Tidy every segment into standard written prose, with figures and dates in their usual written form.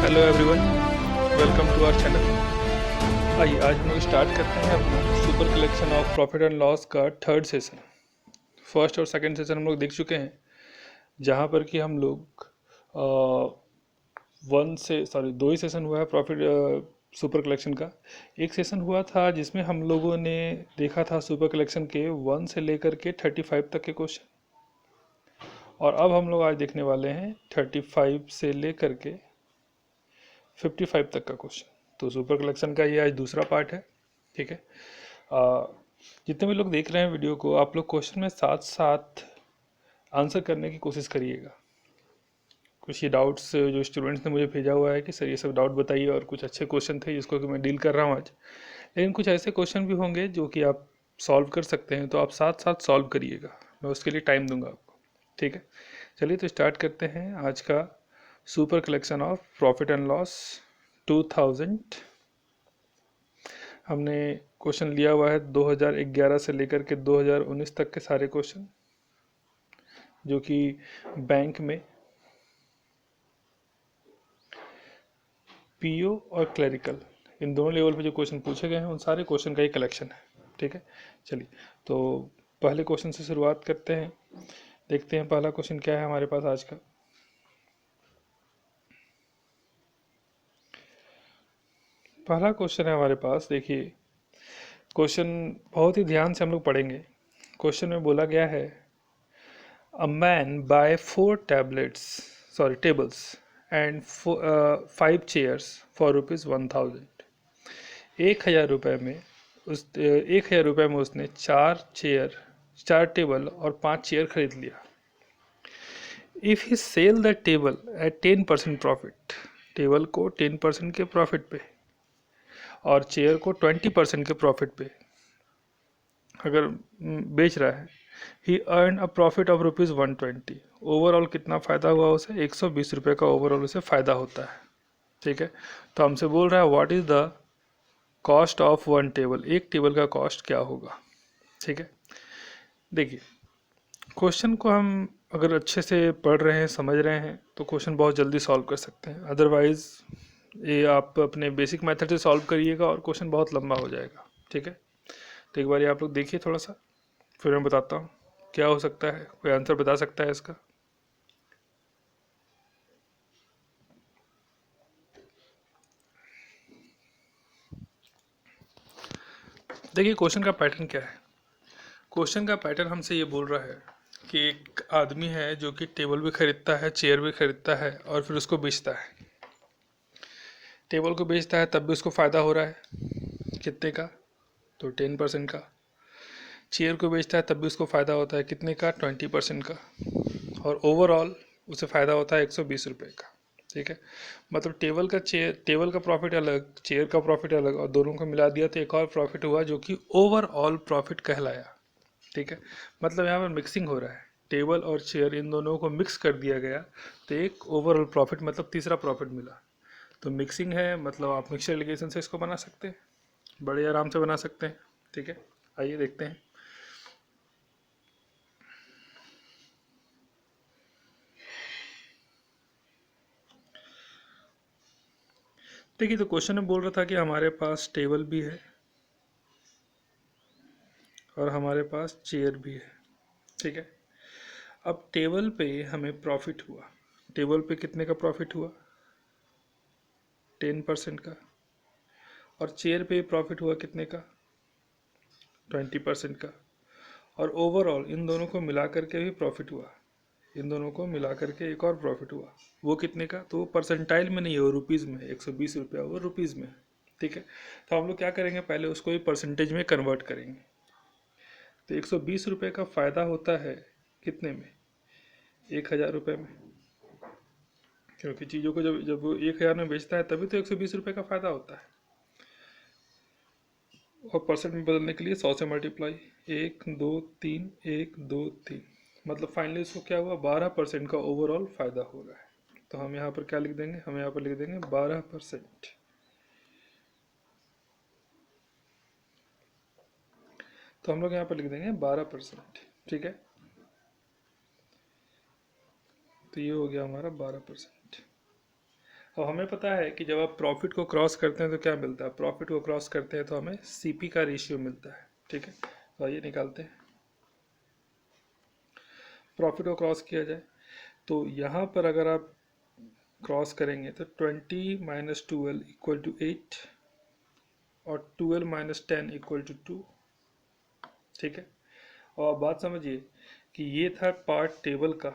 Hello everyone, welcome to our channel. आइए आज हम लोग स्टार्ट करते हैं अपना super collection of profit and loss का थर्ड सेशन। फर्स्ट और सेकंड सेशन हम लोग देख चुके हैं, जहां पर कि हम लोग दो ही सेशन हुआ है प्रॉफिट सुपर कलेक्शन का। एक सेशन हुआ था जिसमें हम लोगों ने देखा था सुपर कलेक्शन के 1 से लेकर के 35 तक के क्वेश्चन, और अब हम लोग आज देखने वाले हैं 35 से लेकर के 55 तक का क्वेश्चन। तो सुपर कलेक्शन का ये आज दूसरा पार्ट है। ठीक है। आ, जितने भी लोग देख रहे हैं वीडियो को, आप लोग क्वेश्चन में साथ साथ आंसर करने की कोशिश करिएगा। कुछ ये डाउट्स जो स्टूडेंट्स ने मुझे भेजा हुआ है कि सर ये सब डाउट बताइए, और कुछ अच्छे क्वेश्चन थे जिसको कि मैं डील कर रहा हूँ आज। लेकिन कुछ ऐसे क्वेश्चन भी होंगे जो कि आप सॉल्व कर सकते हैं, तो आप साथ साथ सॉल्व करिएगा, मैं उसके लिए टाइम दूंगा आपको। ठीक है, चलिए तो स्टार्ट करते हैं आज का super collection of profit and loss 2000। हमने क्वेश्चन लिया हुआ है 2011 से लेकर के 2019 तक के सारे क्वेश्चन, जो कि बैंक में पीओ और क्लरिकल इन दोनों लेवल पे जो क्वेश्चन पूछे गए हैं, उन सारे क्वेश्चन का ही कलेक्शन है। ठीक है, चलिए तो पहले क्वेश्चन से शुरुआत करते हैं। देखते हैं पहला क्वेश्चन क्या है हमारे पास आज का। पहला क्वेश्चन है हमारे पास, देखिए क्वेश्चन बहुत ही ध्यान से हम लोग पढ़ेंगे। क्वेश्चन में बोला गया है, a man buy 4 tables and 5 chairs for rupees 1000। 1,000 रुपये में उस 1,000 रुपये में उसने 4 चेयर, 4 टेबल और 5 चेयर खरीद लिया। If he sell the table at 10% profit, table को 10% के प्रॉफिट पे और चेयर को 20% के प्रॉफिट पे अगर बेच रहा है, he earn a profit of rupees 120। Overall कितना फ़ायदा हुआ उसे? 120 रुपये का ओवरऑल उसे फ़ायदा होता है। ठीक है, तो हमसे बोल रहा है what is the cost of 1 table, एक टेबल का कॉस्ट क्या होगा। ठीक है, देखिए क्वेश्चन को हम अगर अच्छे से पढ़ रहे हैं, समझ रहे हैं, तो क्वेश्चन बहुत जल्दी सॉल्व कर सकते हैं। अदरवाइज ये आप अपने बेसिक मेथड से सॉल्व करिएगा और क्वेश्चन बहुत लंबा हो जाएगा। ठीक है, तो एक बार ये आप लोग देखिए थोड़ा सा, फिर मैं बताता हूँ क्या हो सकता है। कोई आंसर बता सकता है इसका? देखिए क्वेश्चन का पैटर्न क्या है। क्वेश्चन का पैटर्न हमसे ये बोल रहा है कि एक आदमी है जो कि टेबल भी खरीदता है, चेयर भी खरीदता है और फिर उसको बेचता है। टेबल को बेचता है तब भी उसको फ़ायदा हो रहा है, कितने का? तो 10% का। चेयर को बेचता है तब भी उसको फ़ायदा होता है, कितने का? 20% का। और ओवरऑल उसे फ़ायदा होता है 120 रुपये का। ठीक है, मतलब टेबल का प्रॉफिट अलग, चेयर का प्रॉफिट अलग, और दोनों को मिला दिया तो एक और प्रॉफिट हुआ जो कि ओवरऑल प्रॉफिट कहलाया। ठीक है, मतलब यहाँ पर मिक्सिंग हो रहा है, टेबल और चेयर इन दोनों को मिक्स कर दिया गया, तो एक ओवरऑल प्रॉफिट मतलब तीसरा प्रॉफिट मिला। तो मिक्सिंग है, मतलब आप मिक्सर एलिगेशन से इसको बना सकते हैं, बड़े आराम से बना सकते हैं। ठीक है, आइए देखते हैं। देखिए तो क्वेश्चन में बोल रहा था कि हमारे पास टेबल भी है और हमारे पास चेयर भी है। ठीक है, अब टेबल पे हमें प्रॉफिट हुआ, टेबल पे कितने का प्रॉफिट हुआ? 10% का। और चेयर पे प्रॉफिट हुआ कितने का? 20% का। और ओवरऑल इन दोनों को मिला करके भी प्रॉफिट हुआ, इन दोनों को मिला करके एक और प्रॉफिट हुआ, वो कितने का? तो वो परसेंटाइल में नहीं है, वो रुपीज़ में है। 120 रुपया वो रुपीज़ में है। ठीक है, तो हम लोग क्या करेंगे, पहले उसको ही परसेंटेज में कन्वर्ट करेंगे। तो 120 रुपये का फ़ायदा होता है कितने में? 1,000 रुपये में। क्योंकि चीज़ों को जब जब वो 1,000 में बेचता है तभी तो 120 रुपये का फ़ायदा होता है। और परसेंट में बदलने के लिए 100 से मल्टीप्लाई, 1 2 3, 1 2 3, मतलब फाइनली इसको क्या हुआ? 12% का ओवरऑल फ़ायदा हो रहा है। तो हम यहाँ पर क्या लिख देंगे? हम यहाँ पर लिख देंगे 12%। तो हम लोग यहाँ पर लिख देंगे 12%। ठीक है, तो ये हो गया हमारा 12%। अब हमें पता है कि जब आप प्रॉफिट को क्रॉस करते हैं तो क्या मिलता है, प्रॉफिट को क्रॉस करते हैं तो हमें सीपी का रेशियो मिलता है। ठीक है, तो आइए निकालते हैं। प्रॉफिट को क्रॉस किया जाए तो यहाँ पर अगर आप क्रॉस करेंगे तो 20 माइनस 12 इक्वल टू 8 और 12 माइनस 10 इक्वल टू 2। ठीक है, और आप बात समझिए कि ये था पार्ट टेबल का,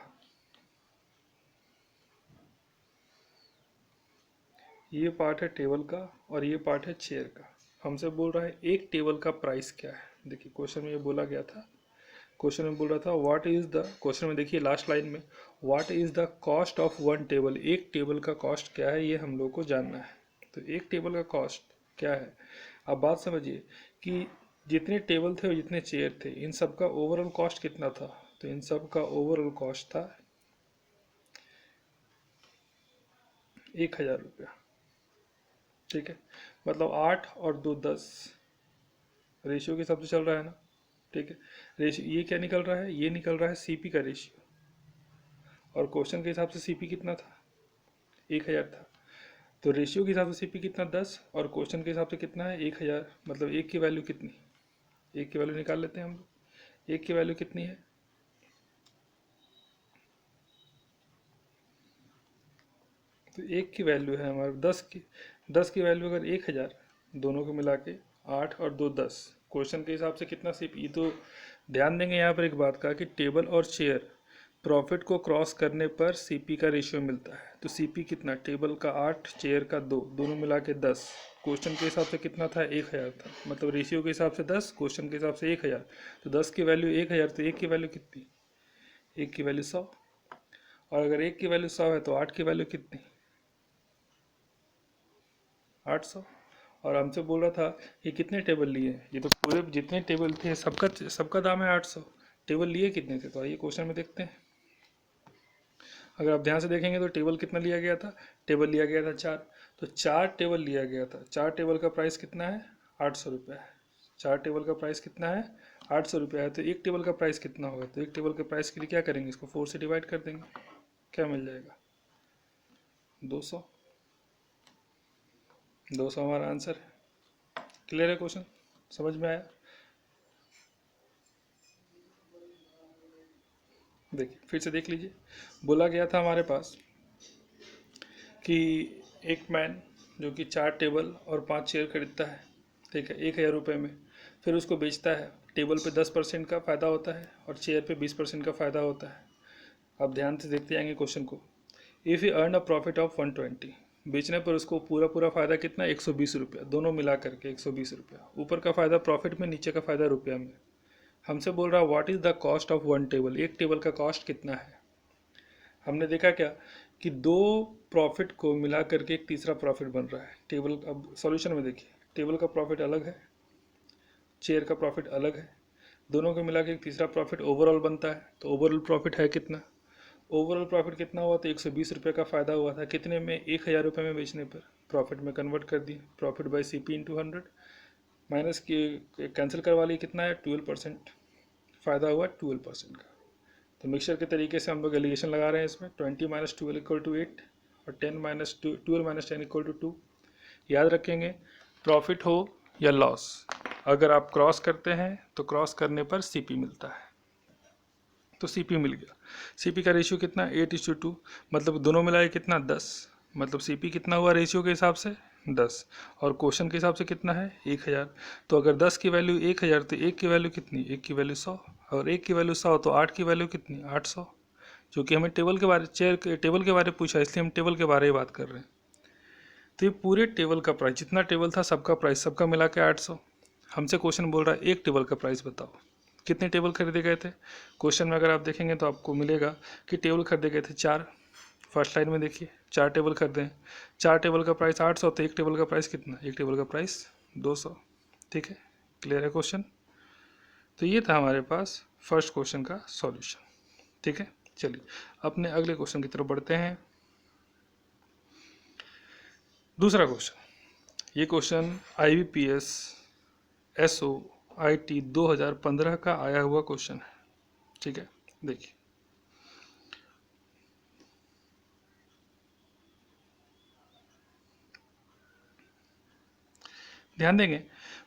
ये पार्ट है टेबल का और ये पार्ट है चेयर का। हमसे बोल रहा है एक टेबल का प्राइस क्या है। देखिए क्वेश्चन में ये बोला गया था, क्वेश्चन में बोल रहा था व्हाट इज द, क्वेश्चन में देखिए लास्ट लाइन में what is the cost of one table, एक टेबल का कॉस्ट क्या है ये हम लोग को जानना है। तो एक टेबल का कॉस्ट क्या है, आप बात समझिए कि जितने टेबल थे और जितने चेयर थे इन सब का ओवरऑल कॉस्ट कितना था। तो इन सब का ओवरऑल कॉस्ट था 1000 रुपया। ठीक है, मतलब 8 और 2 10 रेशियो के हिसाब से चल रहा है ना। ठीक है, रेशियो ये क्या निकल रहा है, ये निकल रहा है सीपी का रेशियो, और क्वेश्चन के हिसाब से सीपी कितना था, 1000 था। तो रेशियो के हिसाब से सीपी कितना 10 और क्वेश्चन के हिसाब से कितना है 1000, मतलब एक की वैल्यू कितनी, एक की वैल्यू निकाल लेते हैं हम लोग। एक की वैल्यू कितनी है, तो एक की वैल्यू है हमारे 10 की, 10 की वैल्यू अगर 1000, दोनों को मिला के 8 और 2 10, क्वेश्चन के हिसाब से कितना सीपी। तो ध्यान देंगे यहाँ पर एक बात का कि टेबल और चेयर प्रॉफिट को क्रॉस करने पर सीपी का रेशियो मिलता है। तो सीपी कितना, टेबल का 8 चेयर का 2, दोनों मिला के 10, क्वेश्चन के हिसाब से कितना था 1000 था, मतलब रेशियो के हिसाब से 10, क्वेश्चन के हिसाब से 1000। तो 10 की वैल्यू 1000, तो एक की वैल्यू कितनी, एक की वैल्यू 100, और अगर एक की वैल्यू 100 है तो 8 की वैल्यू कितनी, 800। और हमसे बोल रहा था ये कितने टेबल लिए, ये तो पूरे जितने टेबल थे सबका सबका दाम है 800, टेबल लिए कितने थे। तो आइए क्वेश्चन में देखते हैं। अगर आप ध्यान से देखेंगे तो टेबल कितना लिया गया था, टेबल लिया गया था 4, तो 4 टेबल लिया गया था। 4 टेबल का प्राइस कितना है, 800 रुपया है। 4 टेबल का प्राइस कितना है, 800 रुपया है। तो एक टेबल का प्राइस कितना होगा, तो एक टेबल के प्राइस के लिए क्या करेंगे, इसको 4 से डिवाइड कर देंगे, क्या मिल जाएगा 200। 200 हमारा आंसर है। क्लियर है क्वेश्चन, समझ में आया। देखिए फिर से देख लीजिए, बोला गया था हमारे पास कि एक मैन जो कि 4 टेबल और 5 चेयर खरीदता है, ठीक है, 1000 रुपये में, फिर उसको बेचता है। टेबल पे 10% का फ़ायदा होता है और चेयर पे 20% का फ़ायदा होता है। अब ध्यान से देखते जाएंगे क्वेश्चन को। If you earn a profit of 120, बेचने पर उसको पूरा पूरा फ़ायदा कितना 120 रुपया, दोनों मिला करके 120 रुपया, ऊपर का फ़ायदा प्रॉफिट में, नीचे का फ़ायदा रुपया में। हमसे बोल रहा है what is the cost of one table, एक टेबल का कॉस्ट कितना है। हमने देखा क्या कि दो प्रॉफिट को मिला करके एक तीसरा प्रॉफिट बन रहा है टेबल। अब सॉल्यूशन में देखिए, टेबल का प्रॉफिट अलग है, चेयर का प्रॉफिट अलग है, दोनों को मिला के एक तीसरा प्रॉफिट ओवरऑल बनता है। तो ओवरऑल प्रॉफिट है कितना, ओवरऑल प्रॉफिट कितना हुआ, तो 120 रुपये का फ़ायदा हुआ था, कितने में, 1000 रुपये में बेचने पर, प्रॉफिट में कन्वर्ट कर दिए, profit by C P into 100, minus की कैंसिल करवा लिए, कितना है 12%, फ़ायदा हुआ 12% का। तो मिक्सचर के तरीके से हम लोग एलिगेशन लगा रहे हैं इसमें, 20 माइनस 12 इक्वल टू 8 और 10 माइनस 12 माइनस 10 इक्वल टू 2। याद रखेंगे प्रॉफिट हो या लॉस, अगर आप क्रॉस करते हैं तो क्रॉस करने पर सीपी मिलता है। तो सीपी मिल गया। सीपी का रेशियो कितना, 8:2, मतलब दोनों मिलाए कितना 10, मतलब सीपी कितना हुआ रेशियो के हिसाब से 10, और क्वेश्चन के हिसाब से कितना है 1000। तो अगर 10 की वैल्यू 1000 तो एक की वैल्यू कितनी, एक की वैल्यू 100, और एक की वैल्यू 100 तो 8 की वैल्यू कितनी 800। क्योंकि हमें टेबल के बारे, चेयर के टेबल के बारे में पूछा, इसलिए हम टेबल के बारे में बात कर रहे हैं। तो ये पूरे टेबल का प्राइस, जितना टेबल था सबका प्राइस, सबका मिला के 800। हमसे क्वेश्चन बोल रहा है एक टेबल का प्राइस बताओ, कितने टेबल खरीदे गए थे। क्वेश्चन में अगर आप देखेंगे तो आपको मिलेगा कि टेबल खरीदे गए थे 4। फर्स्ट लाइन में देखिए 4 टेबल खरीदे हैं, 4 टेबल का प्राइस 800, तो एक टेबल का प्राइस कितना, एक टेबल का प्राइस 200। ठीक है, क्लियर है क्वेश्चन। तो ये था हमारे पास फर्स्ट क्वेश्चन का सॉल्यूशन। ठीक है, चलिए अपने अगले क्वेश्चन की तरफ बढ़ते हैं। दूसरा क्वेश्चन, ये क्वेश्चन IBPS SOIT 2015 का आया हुआ क्वेश्चन है। ठीक है, देखिए ध्यान देंगे,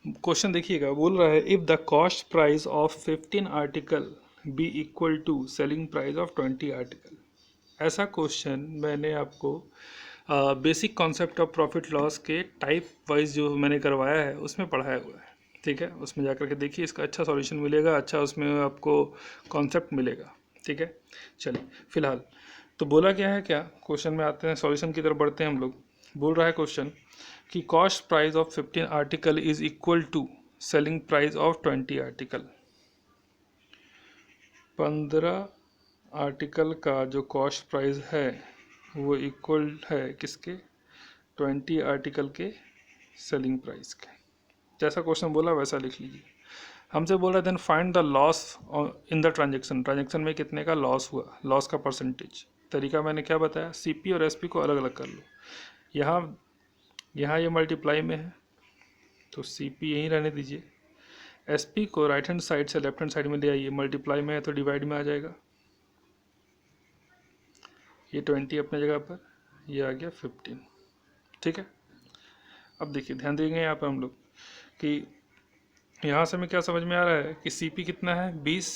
क्वेश्चन देखिएगा, बोल रहा है if the cost price of 15 article be equal to selling price of 20 article. ऐसा क्वेश्चन मैंने आपको basic concept of profit loss के टाइप वाइज जो मैंने करवाया है उसमें पढ़ाया हुआ है, ठीक है। उसमें जाकर के देखिए, इसका अच्छा सॉल्यूशन मिलेगा, अच्छा उसमें आपको कॉन्सेप्ट मिलेगा, ठीक है। चलिए फिलहाल तो बोला क्या है, क्या क्वेश्चन में आते हैं, सॉल्यूशन की तरफ बढ़ते हैं हम लोग। बोल रहा है क्वेश्चन कि cost price of 15 article is equal to selling price of 20 article. 15 article का जो कॉस्ट प्राइस है वो इक्वल है किसके, 20 आर्टिकल के सेलिंग प्राइस के। जैसा क्वेश्चन बोला वैसा लिख लीजिए। हमसे बोल रहा है then find the loss in the transaction, transaction में कितने का लॉस हुआ, लॉस का परसेंटेज। तरीका मैंने क्या बताया, सीपी और एसपी को अलग अलग कर लो। यहाँ ये मल्टीप्लाई में है तो सीपी यहीं रहने दीजिए, एसपी को राइट हैंड साइड से लेफ्ट हैंड साइड में ले आइए, मल्टीप्लाई में है तो डिवाइड में आ जाएगा। ये 20 अपने जगह पर, ये आ गया 15, ठीक है। अब देखिए ध्यान देंगे यहाँ पर हम लोग कि यहाँ से हमें क्या समझ में आ रहा है कि सीपी कितना है 20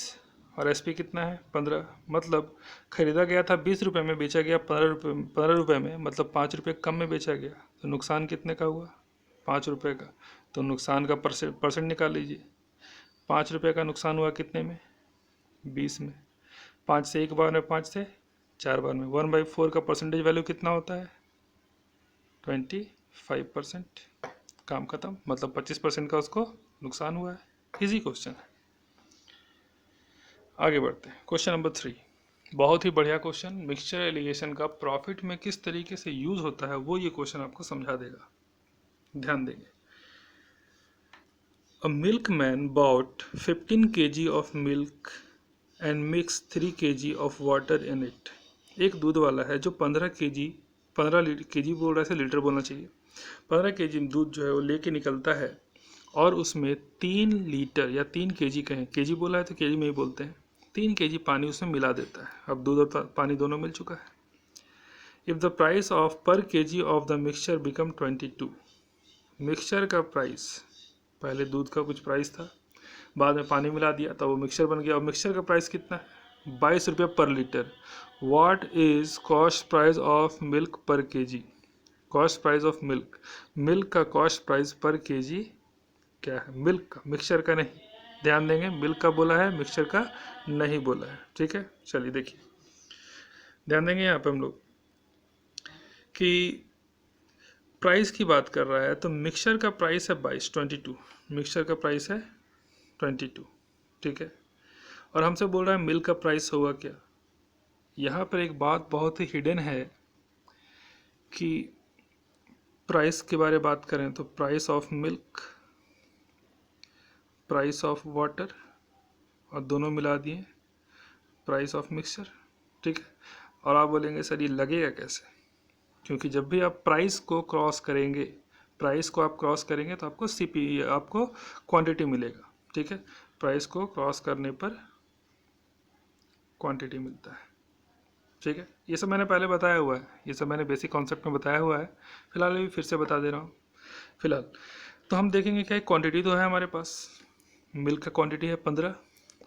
और एसपी कितना है 15। मतलब खरीदा गया था 20 रुपये में, बेचा गया 15 रुपये में, मतलब 5 रुपये कम में बेचा गया। तो नुकसान कितने का हुआ, 5 रुपये का। तो नुकसान का परसेंट निकाल लीजिए। 5 रुपये का नुकसान हुआ कितने में, 20 में। 5 से एक बार में, 5 से 4 बार में, 1/4 का परसेंटेज वैल्यू कितना होता है, 25%। काम खत्म, मतलब 25% का उसको नुकसान हुआ है। इजी क्वेश्चन है। आगे बढ़ते हैं, क्वेश्चन नंबर 3। बहुत ही बढ़िया क्वेश्चन, मिक्सचर एलिगेशन का प्रॉफिट में किस तरीके से यूज होता है वो ये क्वेश्चन आपको समझा देगा। ध्यान देंगे। A milk man bot 15 kg of milk and mix 3 kg of water in it. एक दूध वाला है जो 15 kg बोल रहा है, लीटर बोलना चाहिए। 15 kg दूध जो है वो लेके निकलता है और उसमें 3 लीटर या 3 kg कहें, केजी बोला है तो केजी में ही बोलते हैं, 3 kg पानी उसमें मिला देता है। अब दूध और पानी दोनों मिल चुका है। इफ़ द प्राइस ऑफ पर kg of the mixture become 22। Mixture का प्राइस, पहले दूध का कुछ प्राइस था, बाद में पानी मिला दिया तब वो मिक्सचर बन गया। और मिक्सचर का प्राइस कितना है, 22 रुपये per litre. What is cost price of milk per kg. Cost price of milk, milk का कॉस्ट प्राइस पर केजी क्या है, मिल्क का, मिक्सचर का नहीं। ध्यान देंगे, मिल्क का बोला है, मिक्सचर का नहीं बोला है, ठीक है। चलिए देखिए, ध्यान देंगे यहाँ पे हम लोग कि प्राइस की बात कर रहा है तो मिक्सचर का प्राइस है 22, मिक्सचर का प्राइस है 22, ठीक है। और हमसे बोल रहा है मिल्क का प्राइस होगा क्या। यहाँ पर एक बात बहुत ही हिडन है कि प्राइस के बारे में बात करें तो price of milk, price of water, और दोनों मिला दिए प्राइस ऑफ मिक्सचर, ठीक है। और आप बोलेंगे सर ये लगेगा कैसे, क्योंकि जब भी आप प्राइस को क्रॉस करेंगे, प्राइस को आप क्रॉस करेंगे तो आपको सीपी, आपको क्वांटिटी मिलेगा, ठीक है। प्राइस को क्रॉस करने पर क्वांटिटी मिलता है, ठीक है। ये सब मैंने पहले बताया हुआ है, ये सब मैंने बेसिक कॉन्सेप्ट में बताया हुआ है, फिलहाल अभी फिर से बता दे रहा हूँ। फिलहाल तो हम देखेंगे क्या, क्वांटिटी तो है हमारे पास, मिल्क का क्वांटिटी है 15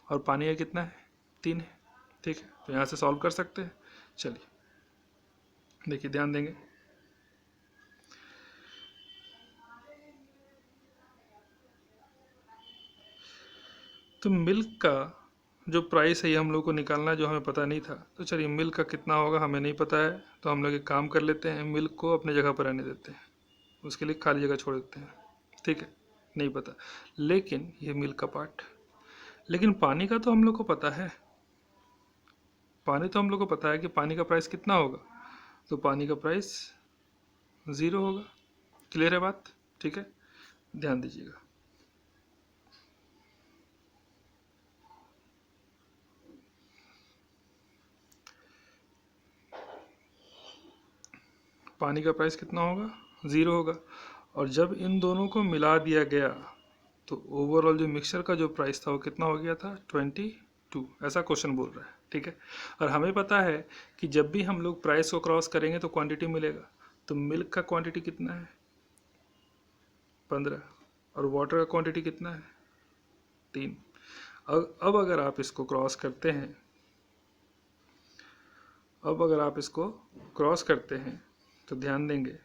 और पानी का कितना है, 3 है, ठीक है। तो यहाँ से सॉल्व कर सकते हैं। चलिए देखिए, ध्यान देंगे। तो मिल्क का जो प्राइस है ये हम लोग को निकालना, जो हमें पता नहीं था। तो चलिए मिल्क का कितना होगा हमें नहीं पता है, तो हम लोग एक काम कर लेते हैं, मिल्क को अपने जगह पर रहने देते हैं, उसके लिए खाली जगह छोड़ देते हैं, ठीक है। नहीं पता, लेकिन ये मिल्क का पार्ट, लेकिन पानी का तो हम लोग को पता है, पानी तो हम लोग को पता है कि पानी का प्राइस कितना होगा। तो पानी का प्राइस 0 होगा। क्लियर है बात, ठीक है। ध्यान दीजिएगा। पानी का प्राइस कितना होगा, 0 होगा। और जब इन दोनों को मिला दिया गया तो ओवरऑल जो मिक्सचर का जो प्राइस था वो कितना हो गया था, 22। ऐसा क्वेश्चन बोल रहा है, ठीक है। और हमें पता है कि जब भी हम लोग प्राइस को क्रॉस करेंगे तो क्वांटिटी मिलेगा। तो मिल्क का क्वांटिटी कितना है, 15, और वाटर का क्वांटिटी कितना है 3। अब अगर आप इसको क्रॉस करते हैं, तो ध्यान देंगे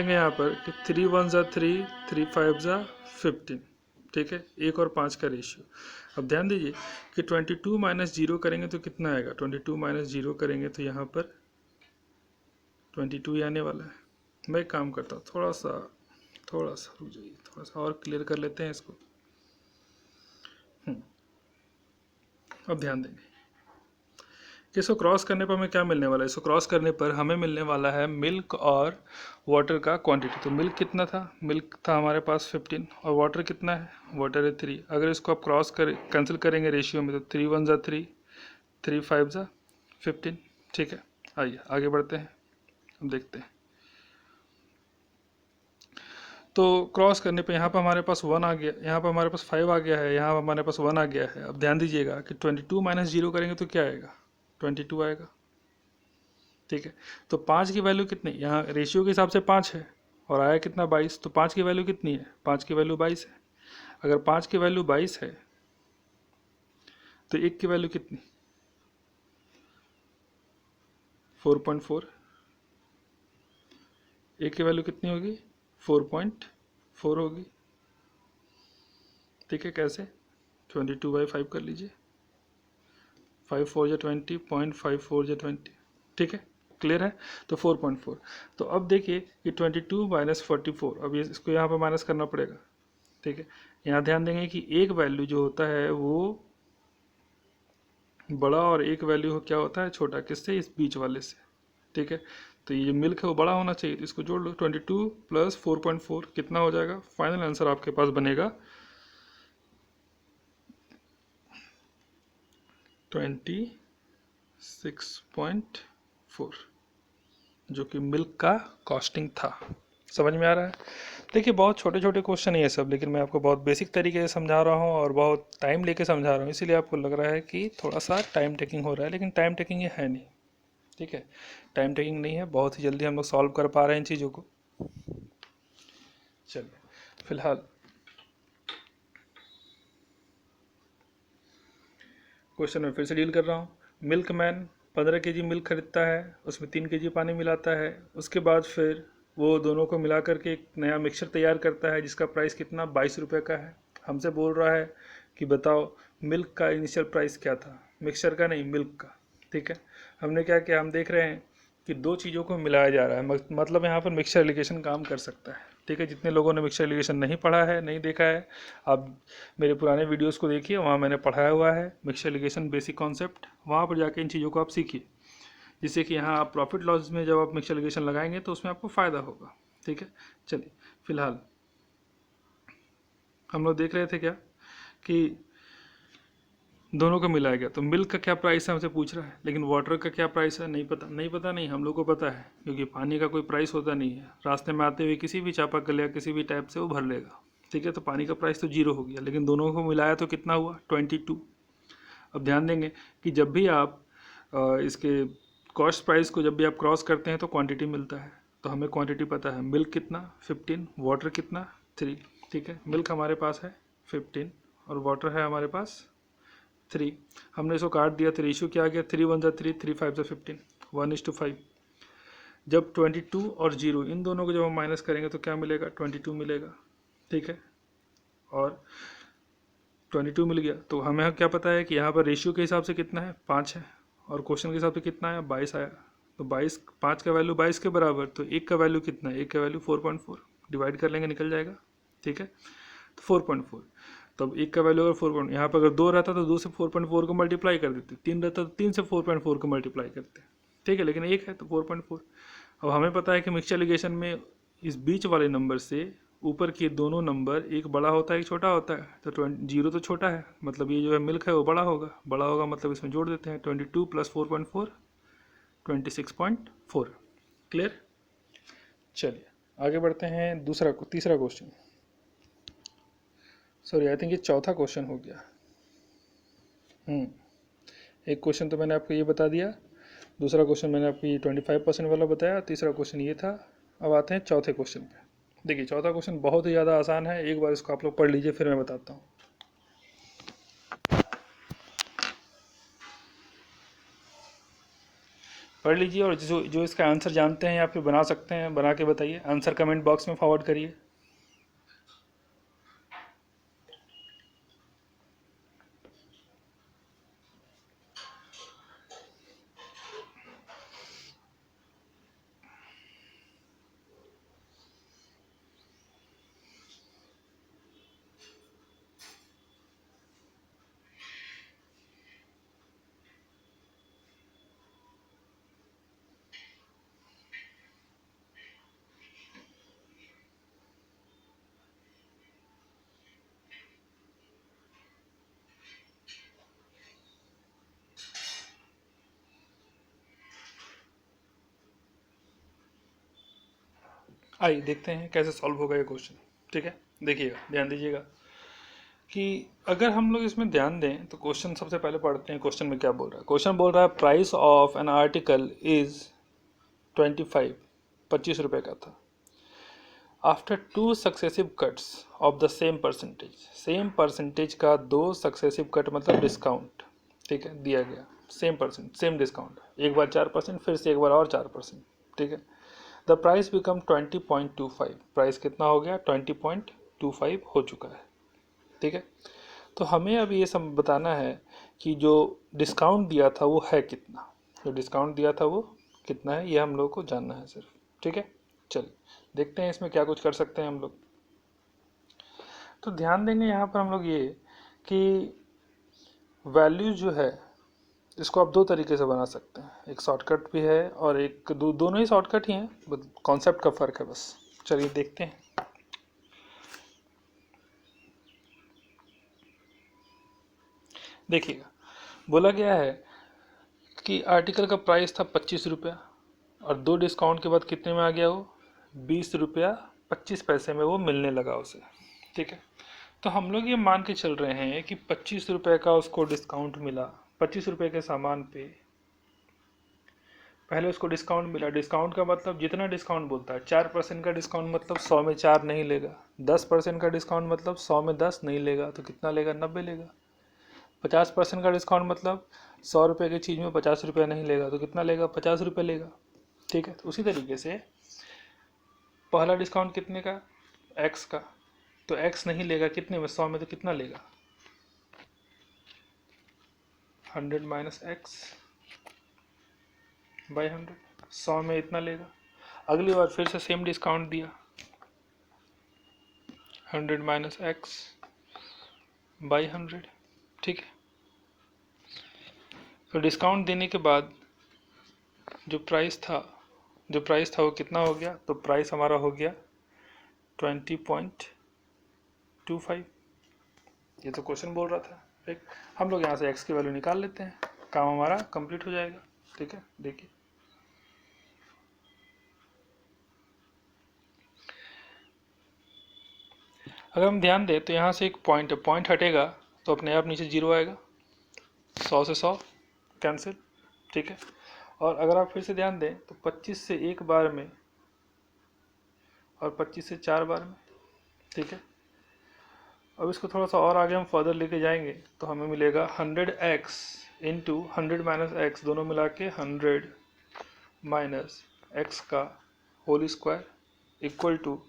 यहाँ पर कि 3 1 ज़ा 3, 3 5 ज़ा 15, ठीक है, 1 और 5 का रेशियो। अब ध्यान दीजिए कि 22 माइनस 0 करेंगे तो कितना आएगा, 22 माइनस 0 करेंगे तो यहाँ पर 22 ही आने वाला है। मैं एक काम करता हूँ, थोड़ा सा रुक जाइए, थोड़ा सा और क्लियर कर लेते हैं इसको। अब ध्यान देंगे इसको क्रॉस करने पर हमें क्या मिलने वाला है। इसको क्रॉस करने पर हमें मिलने वाला है मिल्क और वाटर का क्वांटिटी। तो मिल्क कितना था, मिल्क था हमारे पास 15 और वाटर कितना है, वाटर है 3। अगर इसको आप क्रॉस कर कैंसिल करेंगे रेशियो में तो 3 1 ज़ा 3, 3 5 ज़ा 15, ठीक है। आइए आगे बढ़ते हैं, अब देखते हैं। तो क्रॉस करने पे यहाँ पर हमारे पास 1 आ गया, यहाँ पर हमारे पास 5 आ गया है, यहाँ हमारे पास 1 आ गया है। अब ध्यान दीजिएगा कि 22 माइनस 0 करेंगे तो क्या आएगा, 22 आएगा, ठीक है। तो 5 की वैल्यू कितनी, यहाँ रेशियो के हिसाब से 5 है और आया कितना 22, तो 5 की वैल्यू कितनी है, 5 की वैल्यू 22 है। अगर 5 की वैल्यू 22 है तो 1 की वैल्यू कितनी, 4.4। 1 की वैल्यू कितनी होगी, 4.4 होगी, ठीक है। कैसे, 22/5 कर लीजिए, 5 4 या 20, 0.54 या 20, ठीक है, क्लियर है। तो 4.4। तो अब देखिए कि 22 माइनस 44, अब ये इसको यहाँ पर माइनस करना पड़ेगा, ठीक है। यहाँ ध्यान देंगे कि एक वैल्यू जो होता है वो बड़ा और एक वैल्यू क्या होता है छोटा, किससे, इस बीच वाले से, ठीक है। तो ये मिल्क है वो बड़ा होना चाहिए, तो इसको जोड़ लो, 22 प्लस 4.4 कितना हो जाएगा, फाइनल आंसर आपके पास बनेगा 26.4, जो कि मिल्क का कॉस्टिंग था। समझ में आ रहा है। देखिए बहुत छोटे छोटे क्वेश्चन है ये सब, लेकिन मैं आपको बहुत बेसिक तरीके से समझा रहा हूँ और बहुत टाइम लेके समझा रहा हूँ, इसीलिए आपको लग रहा है कि थोड़ा सा टाइम टेकिंग हो रहा है, लेकिन टाइम टेकिंग ये है नहीं, ठीक है। टाइम टेकिंग नहीं है, बहुत ही जल्दी हम लोग सॉल्व कर पा रहे हैं इन चीज़ों को। चलिए फिलहाल क्वेश्चन में फिर से डील कर रहा हूँ। मिल्कमैन 15 केजी मिल्क खरीदता है, उसमें 3 केजी पानी मिलाता है, उसके बाद फिर वो दोनों को मिला करके एक नया मिक्सचर तैयार करता है जिसका प्राइस कितना 22 रुपये का है। हमसे बोल रहा है कि बताओ मिल्क का इनिशियल प्राइस क्या था, मिक्सचर का नहीं, मिल्क का, ठीक है। हमने क्या किया, हम देख रहे हैं कि दो चीज़ों को मिलाया जा रहा है, मतलब यहाँ पर मिक्सचर एलिगेशन काम कर सकता है, ठीक है। जितने लोगों ने मिक्सचर एलिगेशन नहीं पढ़ा है, नहीं देखा है, आप मेरे पुराने वीडियोस को देखिए, वहाँ मैंने पढ़ाया हुआ है मिक्सचर एलिगेशन बेसिक कॉन्सेप्ट, वहाँ पर जाके इन चीज़ों को आप सीखिए, जिससे कि यहाँ आप प्रॉफिट लॉस में जब आप मिक्सचर एलिगेशन लगाएंगे तो उसमें आपको फ़ायदा होगा, ठीक है। चलिए फिलहाल हम लोग देख रहे थे क्या कि दोनों को मिलाया गया, तो मिल्क का क्या प्राइस है हमसे पूछ रहा है, लेकिन वाटर का क्या प्राइस है नहीं पता। नहीं पता नहीं, हम लोग को पता है, क्योंकि पानी का कोई प्राइस होता नहीं है, रास्ते में आते हुए किसी भी चापाकल या किसी भी टाइप से वो भर लेगा, ठीक है। तो पानी का प्राइस तो 0 हो गया, लेकिन दोनों को मिलाया तो कितना हुआ 22। अब ध्यान देंगे कि जब भी आप इसके कॉस्ट प्राइस को जब भी आप क्रॉस करते हैं तो क्वांटिटी मिलता है, तो हमें क्वांटिटी पता है, मिल्क कितना 15, वाटर कितना 3, ठीक है। मिल्क हमारे पास है 15 और वाटर है हमारे पास 3। हमने इसको काट दिया तो रेशियो क्या आ गया, 3 1 ज़ा 3, 3 5 ज़ा 15, 1:5। जब 22 और 0 इन दोनों को जब हम माइनस करेंगे तो क्या मिलेगा, 22 मिलेगा, ठीक है। और 22 मिल गया, तो हमें क्या पता है कि यहाँ पर रेशियो के हिसाब से कितना है 5 है, और क्वेश्चन के हिसाब से कितना आया 22 आया। तो 22, 5 का वैल्यू 22 के बराबर, तो 1 का वैल्यू कितना है, 1 का वैल्यू 4.4, डिवाइड कर लेंगे निकल जाएगा, ठीक है। तो 4.4, तो अब 1 का वैल्यू अगर 4, यहाँ पर अगर 2 रहता तो 2 से 4.4 को मल्टीप्लाई कर देते, 3 रहता तो 3 से 4.4 को मल्टीप्लाई करते, ठीक है। लेकिन 1 है तो 4.4। अब हमें पता है कि मिक्सचर एलिगेशन में इस बीच वाले नंबर से ऊपर के दोनों नंबर एक बड़ा होता है एक छोटा होता है, तो 0 तो छोटा है, मतलब ये जो है मिल्क है वो बड़ा होगा, मतलब इसमें जोड़ देते हैं 22 प्लस 4.4, 26.4, क्लियर। चलिए आगे बढ़ते हैं, तीसरा क्वेश्चन, सॉरी आई थिंक ये चौथा क्वेश्चन हो गया। एक क्वेश्चन तो मैंने आपको ये बता दिया, दूसरा क्वेश्चन मैंने आपको ये 25% वाला बताया, तीसरा क्वेश्चन ये था, अब आते हैं चौथे क्वेश्चन पे। देखिए चौथा क्वेश्चन बहुत ही ज़्यादा आसान है, एक बार इसको आप लोग पढ़ लीजिए फिर मैं बताता हूँ। पढ़ लीजिए और जो जो इसका आंसर जानते हैं या फिर बना सकते हैं बना के बताइए, आंसर कमेंट बॉक्स में फॉरवर्ड करिए। आइए देखते हैं कैसे सॉल्व होगा ये क्वेश्चन। ठीक है, देखिएगा, ध्यान दीजिएगा कि अगर हम लोग इसमें ध्यान दें तो क्वेश्चन सबसे पहले पढ़ते हैं। क्वेश्चन में क्या बोल रहा है? क्वेश्चन बोल रहा है price of an article is 25, 25 रुपये का था। After 2 successive cuts of the same percentage, same percentage का 2 सक्सेसिव कट मतलब डिस्काउंट, ठीक है, दिया गया सेम परसेंट सेम डिस्काउंट, एक बार 4%, फिर से एक बार और 4%, ठीक है। द प्राइस बिकम 20.25, प्राइस कितना हो गया? 20.25 हो चुका है, ठीक है। तो हमें अब ये सब बताना है कि जो डिस्काउंट दिया था वो है कितना, जो डिस्काउंट दिया था वो कितना है, ये हम लोग को जानना है सिर्फ, ठीक है। चलिए देखते हैं इसमें क्या कुछ कर सकते हैं हम लोग। तो ध्यान देंगे यहाँ पर हम लोग ये कि वैल्यू जो है इसको आप दो तरीके से बना सकते हैं, एक शॉर्टकट भी है और एक दोनों ही शॉर्टकट ही हैं, कॉन्सेप्ट का फ़र्क है बस। चलिए देखते हैं। देखिएगा, बोला गया है कि आर्टिकल का प्राइस था 25 रुपया और 2 डिस्काउंट के बाद कितने में आ गया वो? 20 रुपया 25 पैसे में वो मिलने लगा उसे, ठीक है। तो हम लोग ये मान के चल रहे हैं कि 25 रुपये का उसको डिस्काउंट मिला, 25 रुपये के सामान पे पहले उसको डिस्काउंट मिला। डिस्काउंट का मतलब जितना डिस्काउंट बोलता है, 4% का डिस्काउंट मतलब 100 में 4 नहीं लेगा, 10% का डिस्काउंट मतलब 100 में 10 नहीं लेगा, तो कितना लेगा? 90 लेगा। 50% का डिस्काउंट मतलब 100 रुपये की चीज़ में 50 रुपया नहीं लेगा, तो कितना लेगा? 50 रुपये लेगा, ठीक है। तो उसी तरीके से पहला डिस्काउंट कितने का? एक्स का, तो एक्स नहीं लेगा कितने में? 100 में, तो कितना लेगा? 100 माइनस एक्स बाई 100, 100 में इतना लेगा। अगली बार फिर से सेम डिस्काउंट दिया, 100 माइनस एक्स बाई 100, ठीक है। तो डिस्काउंट देने के बाद जो प्राइस था वो कितना हो गया? तो प्राइस हमारा हो गया 20.25। ये तो क्वेश्चन बोल रहा था, ठीक। हम लोग यहाँ से एक्स की वैल्यू निकाल लेते हैं, काम हमारा कंप्लीट हो जाएगा, ठीक है। देखिए अगर हम ध्यान दें तो यहाँ से एक पॉइंट है, पॉइंट हटेगा तो अपने आप नीचे जीरो आएगा, 100 से 100 कैंसिल, ठीक है। और अगर आप फिर से ध्यान दें तो 25 से एक बार में और 25 से 4 बार में, ठीक है। अब इसको थोड़ा सा और आगे हम फर्दर लेके जाएंगे तो हमें मिलेगा 100x इंटू 100 माइनस एक्स, दोनों मिला के 100 माइनस एक्स का whole square equal to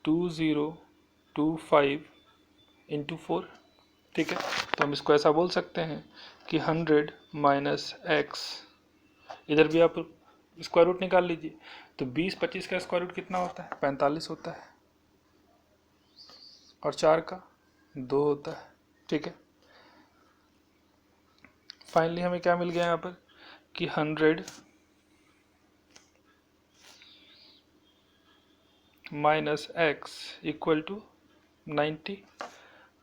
2025 into 4, ठीक है। तो हम इसको ऐसा बोल सकते हैं कि 100 माइनस एक्स, इधर भी आप स्क्वायर रूट निकाल लीजिए, तो 20-25 का स्क्वायर रूट कितना होता है? 45 होता है, और 4 का 2 होता है, ठीक है। फाइनली हमें क्या मिल गया यहाँ पर कि 100 माइनस एक्स इक्वल टू 90।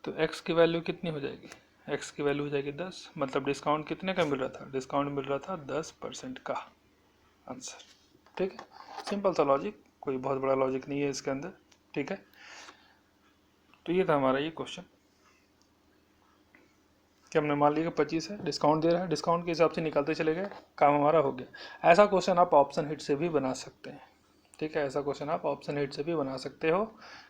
तो x की वैल्यू कितनी हो जाएगी? x की वैल्यू हो जाएगी 10, मतलब डिस्काउंट कितने का मिल रहा था? डिस्काउंट मिल रहा था 10% का, आंसर, ठीक है। सिंपल सा लॉजिक, कोई बहुत बड़ा लॉजिक नहीं है इसके अंदर, ठीक है। तो ये था हमारा ये क्वेश्चन कि हमने मान लिया कि 25 है, डिस्काउंट दे रहा है, डिस्काउंट के हिसाब से निकालते चले गए, काम हमारा हो गया। ऐसा क्वेश्चन आप ऑप्शन हिट से भी बना सकते हैं, ठीक है, ऐसा क्वेश्चन आप ऑप्शन 8 से भी बना सकते हो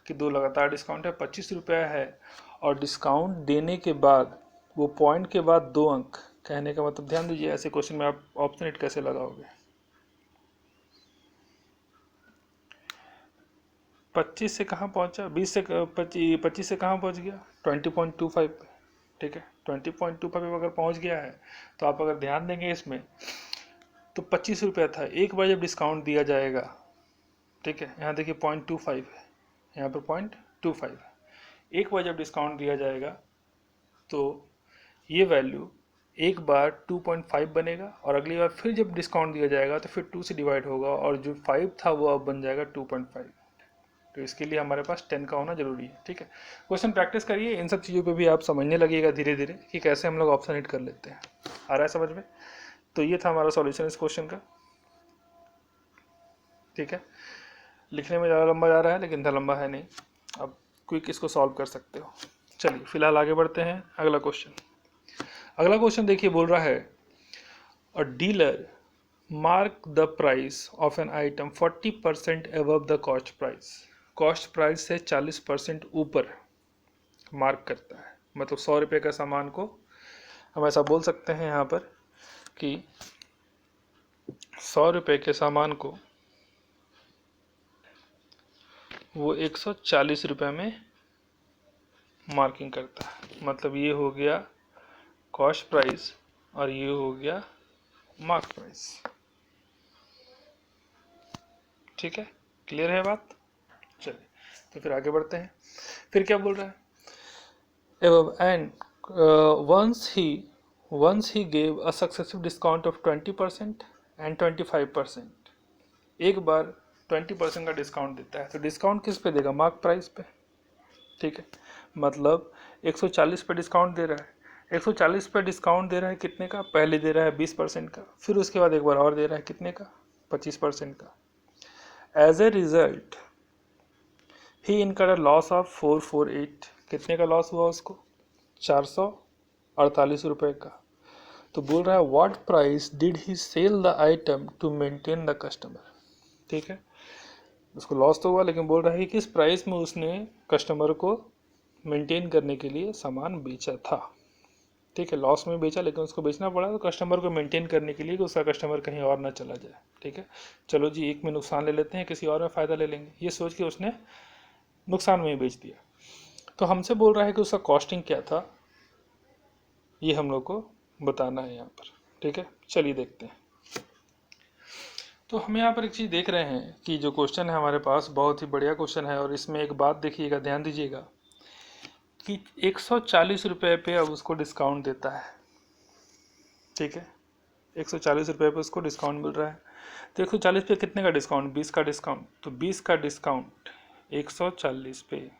कि दो लगातार डिस्काउंट है, 25 रुपया है और डिस्काउंट देने के बाद वो पॉइंट के बाद 2 अंक, कहने का मतलब ध्यान दीजिए ऐसे क्वेश्चन में आप ऑप्शन 8 कैसे लगाओगे। 25 से कहाँ पहुंचा, 20 से 25 से कहाँ पहुंच गया, 20.25 पे। ठीक है, 20.25 पे अगर पहुंच गया है तो आप अगर ध्यान देंगे इसमें तो 25 रुपया था, एक बार जब डिस्काउंट दिया जाएगा, ठीक है, यहाँ देखिए 0.25 है, यहाँ पर 0.25 है, एक बार जब डिस्काउंट दिया जाएगा तो ये वैल्यू एक बार 2.5 बनेगा और अगली बार फिर जब डिस्काउंट दिया जाएगा तो फिर 2 से डिवाइड होगा और जो 5 था वो अब बन जाएगा 2.5। तो इसके लिए हमारे पास 10 का होना जरूरी है। ठीक है, क्वेश्चन प्रैक्टिस करिए, इन सब चीज़ों पे भी आप समझने लगिएगा धीरे धीरे कि कैसे हम लोग ऑप्शन हिट कर लेते हैं। आ रहा है समझ में? तो ये था हमारा सॉल्यूशन इस क्वेश्चन का। ठीक है, लिखने में ज़्यादा लंबा जा रहा है लेकिन इतना लंबा है नहीं, अब क्विक इसको सॉल्व कर सकते हो। चलिए फिलहाल आगे बढ़ते हैं। अगला क्वेश्चन, अगला क्वेश्चन देखिए, बोल रहा है अ dealer mark the price of an item 40% above the cost price. Cost price से 40% ऊपर मार्क करता है, मतलब 100 रुपये का सामान को हम ऐसा बोल सकते हैं यहाँ पर कि 100 रुपये के सामान को वो 140 रुपये में मार्किंग करता है। मतलब ये हो गया कॉस्ट प्राइस और ये हो गया मार्क प्राइस। ठीक है, क्लियर है बात? चलिए तो फिर आगे बढ़ते हैं। फिर क्या बोल रहा है, and once he gave a successive discount of 20% and 25%। एक बार 20% का डिस्काउंट देता है, तो डिस्काउंट किस पे देगा, मार्क प्राइस पे। ठीक है, मतलब 140 पे डिस्काउंट दे रहा है, 140 पे डिस्काउंट दे रहा है कितने का, पहले दे रहा है 20% का, फिर उसके बाद एक बार और दे रहा है कितने का, 25% का। As a result he incurred a loss of 448। कितने का लॉस हुआ उसको, 448 रुपये का। तो बोल रहा है what price did he sell the item to maintain the customer. ठीक है, उसको लॉस तो हुआ लेकिन बोल रहा है कि किस प्राइस में उसने कस्टमर को मेंटेन करने के लिए सामान बेचा था। ठीक है, लॉस में बेचा लेकिन उसको बेचना पड़ा तो कस्टमर को मेंटेन करने के लिए कि उसका कस्टमर कहीं और ना चला जाए। ठीक है, चलो जी एक में नुकसान ले लेते हैं, किसी और में फ़ायदा ले लेंगे, ये सोच के उसने नुकसान में ही बेच दिया। तो हमसे बोल रहा है कि उसका कॉस्टिंग क्या था, ये हम लोग को बताना है यहाँ पर। ठीक है, चलिए देखते हैं। तो हम यहाँ पर एक चीज़ देख रहे हैं कि जो क्वेश्चन है हमारे पास बहुत ही बढ़िया क्वेश्चन है, और इसमें एक बात देखिएगा, ध्यान दीजिएगा कि 140 रुपये पे अब उसको डिस्काउंट देता है। ठीक है, 140 रुपये पे उसको डिस्काउंट मिल रहा है। तो 140 पे कितने का डिस्काउंट, 20 का डिस्काउंट, तो 20 का डिस्काउंट 140 पे,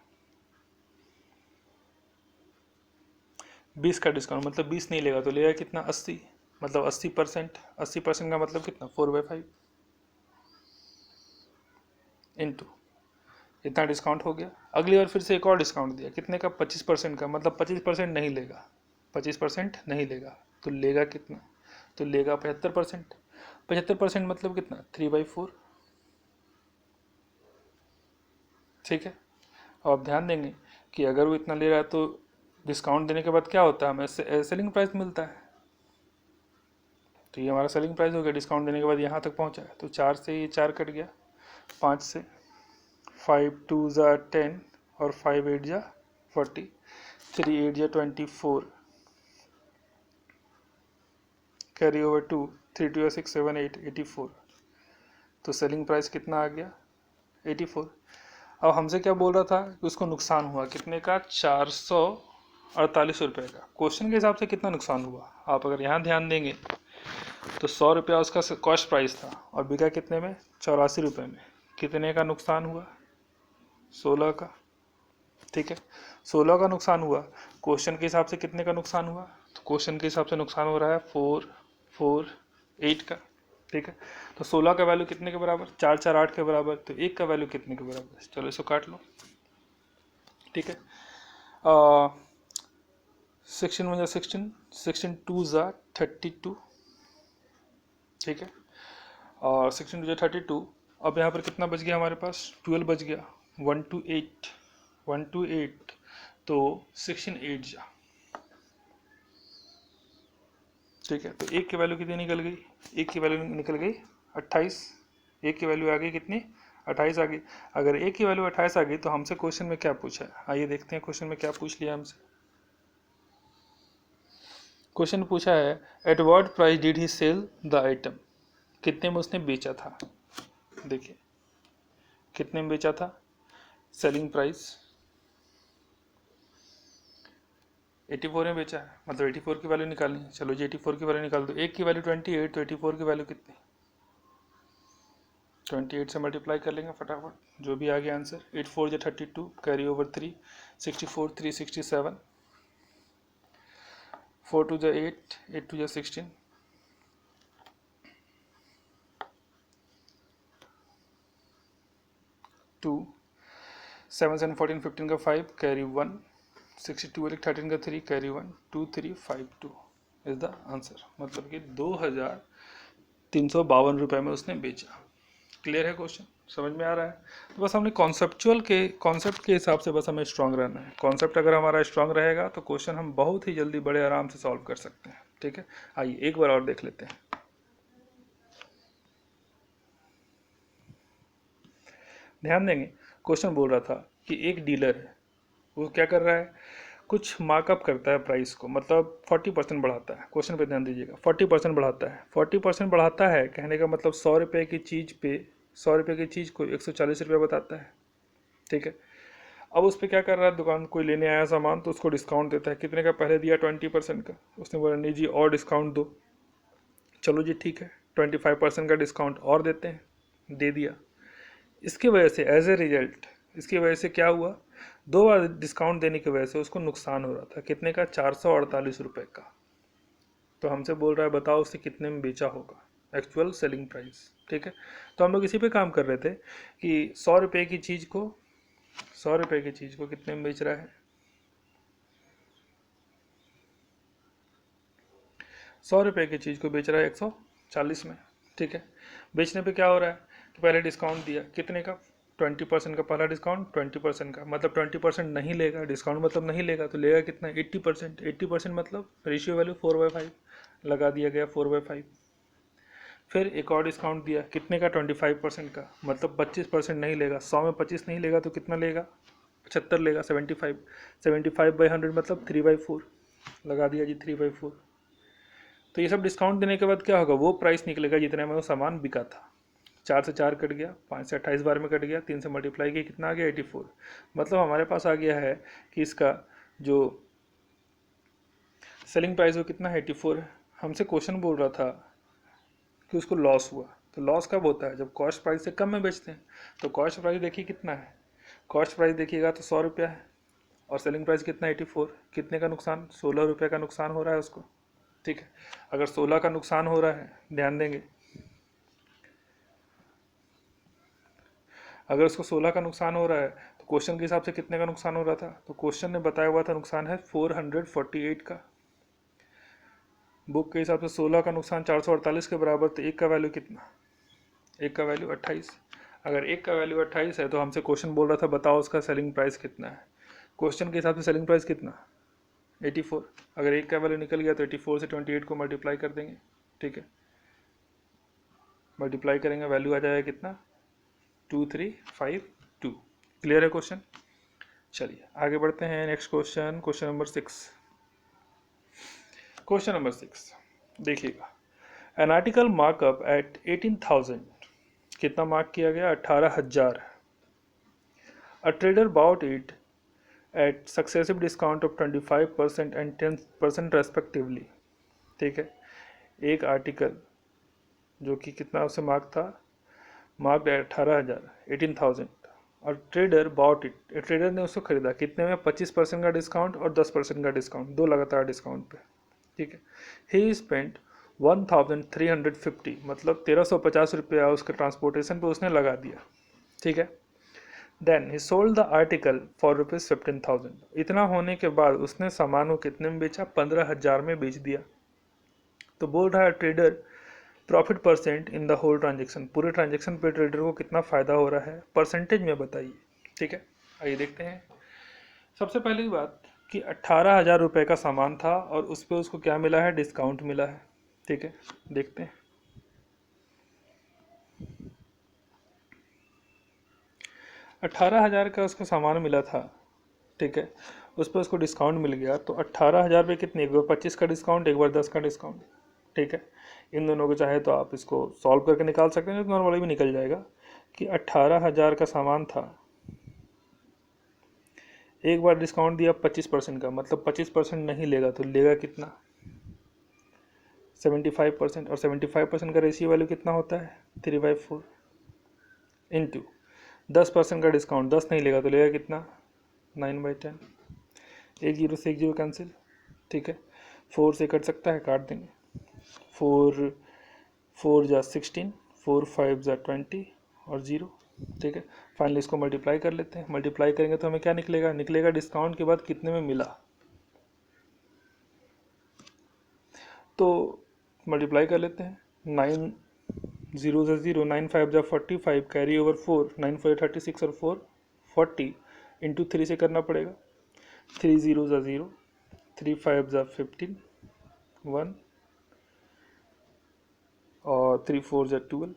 20 का डिस्काउंट मतलब 20 नहीं लेगा तो लेगा कितना, 80, मतलब 80%। 80% का मतलब कितना, 4/5 इंटू इतना डिस्काउंट हो गया। अगली बार फिर से एक और डिस्काउंट दिया कितने का, 25% का, मतलब 25% नहीं लेगा, 25% नहीं लेगा तो लेगा कितना, तो लेगा 75%। 75% मतलब कितना, 3/4। ठीक है, और आप ध्यान देंगे कि अगर वो इतना ले रहा है तो डिस्काउंट देने के बाद क्या होता है, हमें सेलिंग प्राइस मिलता है। तो ये हमारा सेलिंग प्राइस हो गया, डिस्काउंट देने के बाद यहाँ तक पहुँचा है। तो 4 से ये 4 कट गया, 5 से 5 2 ज़ा 10 और 5 8 ज़ा 40, 3 8 ज़ा 24, कैरी ओवर 2, 3 2 6 7 8 84। तो सेलिंग प्राइस कितना आ गया, 84। अब हमसे क्या बोल रहा था कि उसको नुकसान हुआ कितने का, 448 रुपये का। क्वेश्चन के हिसाब से कितना नुकसान हुआ, आप अगर यहाँ ध्यान देंगे तो 100 रुपया उसका कॉस्ट प्राइस था और बिका कितने में, 84 रुपये में। कितने का नुकसान हुआ, 16 का। ठीक है, 16 का नुकसान हुआ। क्वेश्चन के हिसाब से कितने का नुकसान हुआ, तो क्वेश्चन के हिसाब से नुकसान हो रहा है 448 का। ठीक है, तो 16 का वैल्यू कितने के बराबर, 4 4 8 के बराबर, तो 1 का वैल्यू कितने के बराबर, चलो इसको काट लो। ठीक है, 16 1 16, 16 2 32। ठीक है, और 16 2 32, अब यहाँ पर कितना बच गया हमारे पास, 12 बच गया, 1 to 8, 1 to 8, तो 16 8 जा, ठीक है। तो एक की वैल्यू कितनी निकल गई, एक की वैल्यू निकल गई 28, एक की वैल्यू आ गई कितनी, 28 आ गई। अगर एक की वैल्यू 28 आ गई तो हमसे क्वेश्चन में क्या पूछा है, आइए देखते हैं क्वेश्चन में क्या पूछ लिया हमसे। क्वेश्चन पूछा है at what price did he sell the item, कितने में उसने बेचा था। देखिए कितने में बेचा था, सेलिंग प्राइस 84 में बेचा है, मतलब 84 की वैल्यू निकालनी है। चलो जी 84 की वैल्यू निकाल दो, एक की वैल्यू 28, तो 84 की वैल्यू कितनी, 28 से मल्टीप्लाई कर लेंगे फटाफट, जो भी आ गया आंसर, 8 4 जो 32, कैरी ओवर 3, 64 367, 4 2 जो 8, 8 2 जो 16, 2 7 7 14 15 का 5, कैरी 1, 62 13 का 3, कैरी 1, 2 3 5 2 इज द आंसर, मतलब कि 2352 रुपये में उसने बेचा। क्लियर है क्वेश्चन, समझ में आ रहा है। तो बस हमने कॉन्सेप्ट के हिसाब से बस हमें स्ट्रांग रहना है। कॉन्सेप्ट अगर हमारा स्ट्रांग रहेगा तो क्वेश्चन हम बहुत ही जल्दी बड़े आराम से सॉल्व कर सकते हैं, ठीक है। आइए एक बार और देख लेते हैं। ध्यान देंगे, क्वेश्चन बोल रहा था कि एक डीलर है, वो क्या कर रहा है, कुछ मार्कअप करता है प्राइस को, मतलब 40% बढ़ाता है। क्वेश्चन पे ध्यान दीजिएगा, 40% बढ़ाता है, 40% बढ़ाता है कहने का मतलब 100 रुपये की चीज़ पे, 100 रुपये की चीज़ को 140 रुपये बताता है, ठीक है। अब उस पर क्या कर रहा है, दुकान कोई लेने आया सामान तो उसको डिस्काउंट देता है, कितने का पहले दिया, 20% का। उसने बोला नहीं जी और डिस्काउंट दो, चलो जी ठीक है 25% का डिस्काउंट और देते हैं, दे दिया। इसकी वजह से एज ए रिजल्ट, इसकी वजह से क्या हुआ, 2 बार डिस्काउंट देने की वजह से उसको नुकसान हो रहा था, कितने का, 448 रुपये का। तो हमसे बोल रहा है बताओ उसे कितने में बेचा होगा, एक्चुअल सेलिंग प्राइस, ठीक है। तो हम लोग इसी पे काम कर रहे थे कि 100 रुपये की चीज़ को, 100 रुपये की चीज़ को कितने में बेच रहा है, 100 रुपये की चीज़ को बेच रहा है 140 में, ठीक है। बेचने पे क्या हो रहा है कि पहले डिस्काउंट दिया, कितने का, 20% का पहला डिस्काउंट, 20% का मतलब 20% नहीं लेगा, डिस्काउंट मतलब नहीं लेगा, तो लेगा कितना, 80%, 80% मतलब रेशियो वैल्यू 4/5 लगा दिया गया, 4/5। फिर एक और डिस्काउंट दिया, कितने का, 25% का, मतलब 25% नहीं लेगा, 100 में 25 नहीं लेगा तो कितना लेगा, 75 लेगा, 75, 75/100 मतलब 3/4 लगा दिया जी, 3/4। तो ये सब डिस्काउंट देने के बाद क्या होगा, वो प्राइस निकलेगा जितने में वो सामान बिका था। 4 से 4 कट गया, 5 से 28 बार में कट गया, 3 से मल्टीप्लाई किया, कितना आ गया, 84। मतलब हमारे पास आ गया है कि इसका जो सेलिंग प्राइस वो कितना है, 84 है। हमसे क्वेश्चन बोल रहा था कि उसको लॉस हुआ, तो लॉस कब होता है, जब कॉस्ट प्राइस से कम में बेचते हैं। तो कॉस्ट प्राइस देखिए कितना है, कॉस्ट प्राइस देखिएगा तो 100 रुपया है, और सेलिंग प्राइस कितना, 84, कितने का नुकसान, 16 रुपये का नुकसान हो रहा है उसको, ठीक है। अगर 16 का नुकसान हो रहा है, ध्यान देंगे, अगर उसको 16 का नुकसान हो रहा है तो क्वेश्चन के हिसाब से कितने का नुकसान हो रहा था, तो क्वेश्चन ने बताया हुआ था नुकसान है 448 का, बुक के हिसाब से 16 का नुकसान 448 के बराबर, तो एक का वैल्यू कितना, एक का वैल्यू 28। अगर एक का वैल्यू 28 है तो हमसे क्वेश्चन बोल रहा था बताओ उसका सेलिंग प्राइस कितना है, क्वेश्चन के हिसाब से सेलिंग प्राइस कितना, 84। अगर एक का वैल्यू निकल गया तो 84 से 28 को मल्टीप्लाई कर देंगे, ठीक है। मल्टीप्लाई करेंगे, वैल्यू आ जाएगा कितना, 2352। क्लियर है क्वेश्चन। चलिए आगे बढ़ते हैं, next question, question number 6। Question number 6 देखिएगा, एन आर्टिकल मार्कअप एट 18,000, कितना मार्क किया गया, 18,000। A trader bought it at successive discount of 25% and 10% respectively, ठीक है। एक आर्टिकल जो कि कितना उसे मार्क था, मार्क्ड 18,000, 18,000, और ट्रेडर बॉट इट, ट्रेडर ने उसको खरीदा कितने में, 25% का डिस्काउंट और 10% का डिस्काउंट, दो लगातार डिस्काउंट पे, ठीक है। ही स्पेंट 1,350, मतलब 1,350 रुपया उसके ट्रांसपोर्टेशन पे उसने लगा दिया, ठीक है। Then he sold the article for ₹15,000, इतना होने के बाद उसने सामान को कितने में बेचा, 15,000 में बेच दिया। तो बोल रहा है trader profit percent in the whole transaction, पूरे ट्रांजेक्शन पे ट्रेडर को कितना फ़ायदा हो रहा है परसेंटेज में बताइए। ठीक है, आइए देखते हैं। सबसे पहली बात कि 18,000 रुपये का सामान था और उस पर उसको क्या मिला है, डिस्काउंट मिला है। ठीक है, देखते हैं। 18,000 का उसको सामान मिला था, ठीक है, उस पर उसको डिस्काउंट मिल गया, तो 18,000 पे कितने, एक बार 25 का डिस्काउंट, एक बार 10 का डिस्काउंट। ठीक है, इन दोनों को चाहे तो आप इसको सॉल्व करके निकाल सकते हैं, नॉर्मली भी निकल जाएगा कि 18,000 का सामान था, एक बार डिस्काउंट दिया 25% का, मतलब 25% नहीं लेगा तो लेगा कितना, 75%, और 75% का रेशियो वैल्यू कितना होता है, 3/4 इंटू 10% का डिस्काउंट, 10 नहीं लेगा तो लेगा कितना, 9/10। एक जीरो से एक जीरो कैंसिल। ठीक है, 4 से कट सकता है, काट देंगे। 4 4 जा 16, 4 5 जा 20 और 0। ठीक है, फाइनली इसको मल्टीप्लाई कर लेते हैं। मल्टीप्लाई करेंगे तो हमें क्या निकलेगा, निकलेगा डिस्काउंट के बाद कितने में मिला, तो मल्टीप्लाई कर लेते हैं। 9 0 से 0, 9 5 जा 45, कैरी ओवर 4, 9 4 36 और 4 40 इंटू 3 से करना पड़ेगा। 3 0 जा 0, 3 5 जा 15 1 और 3 4 जा 12।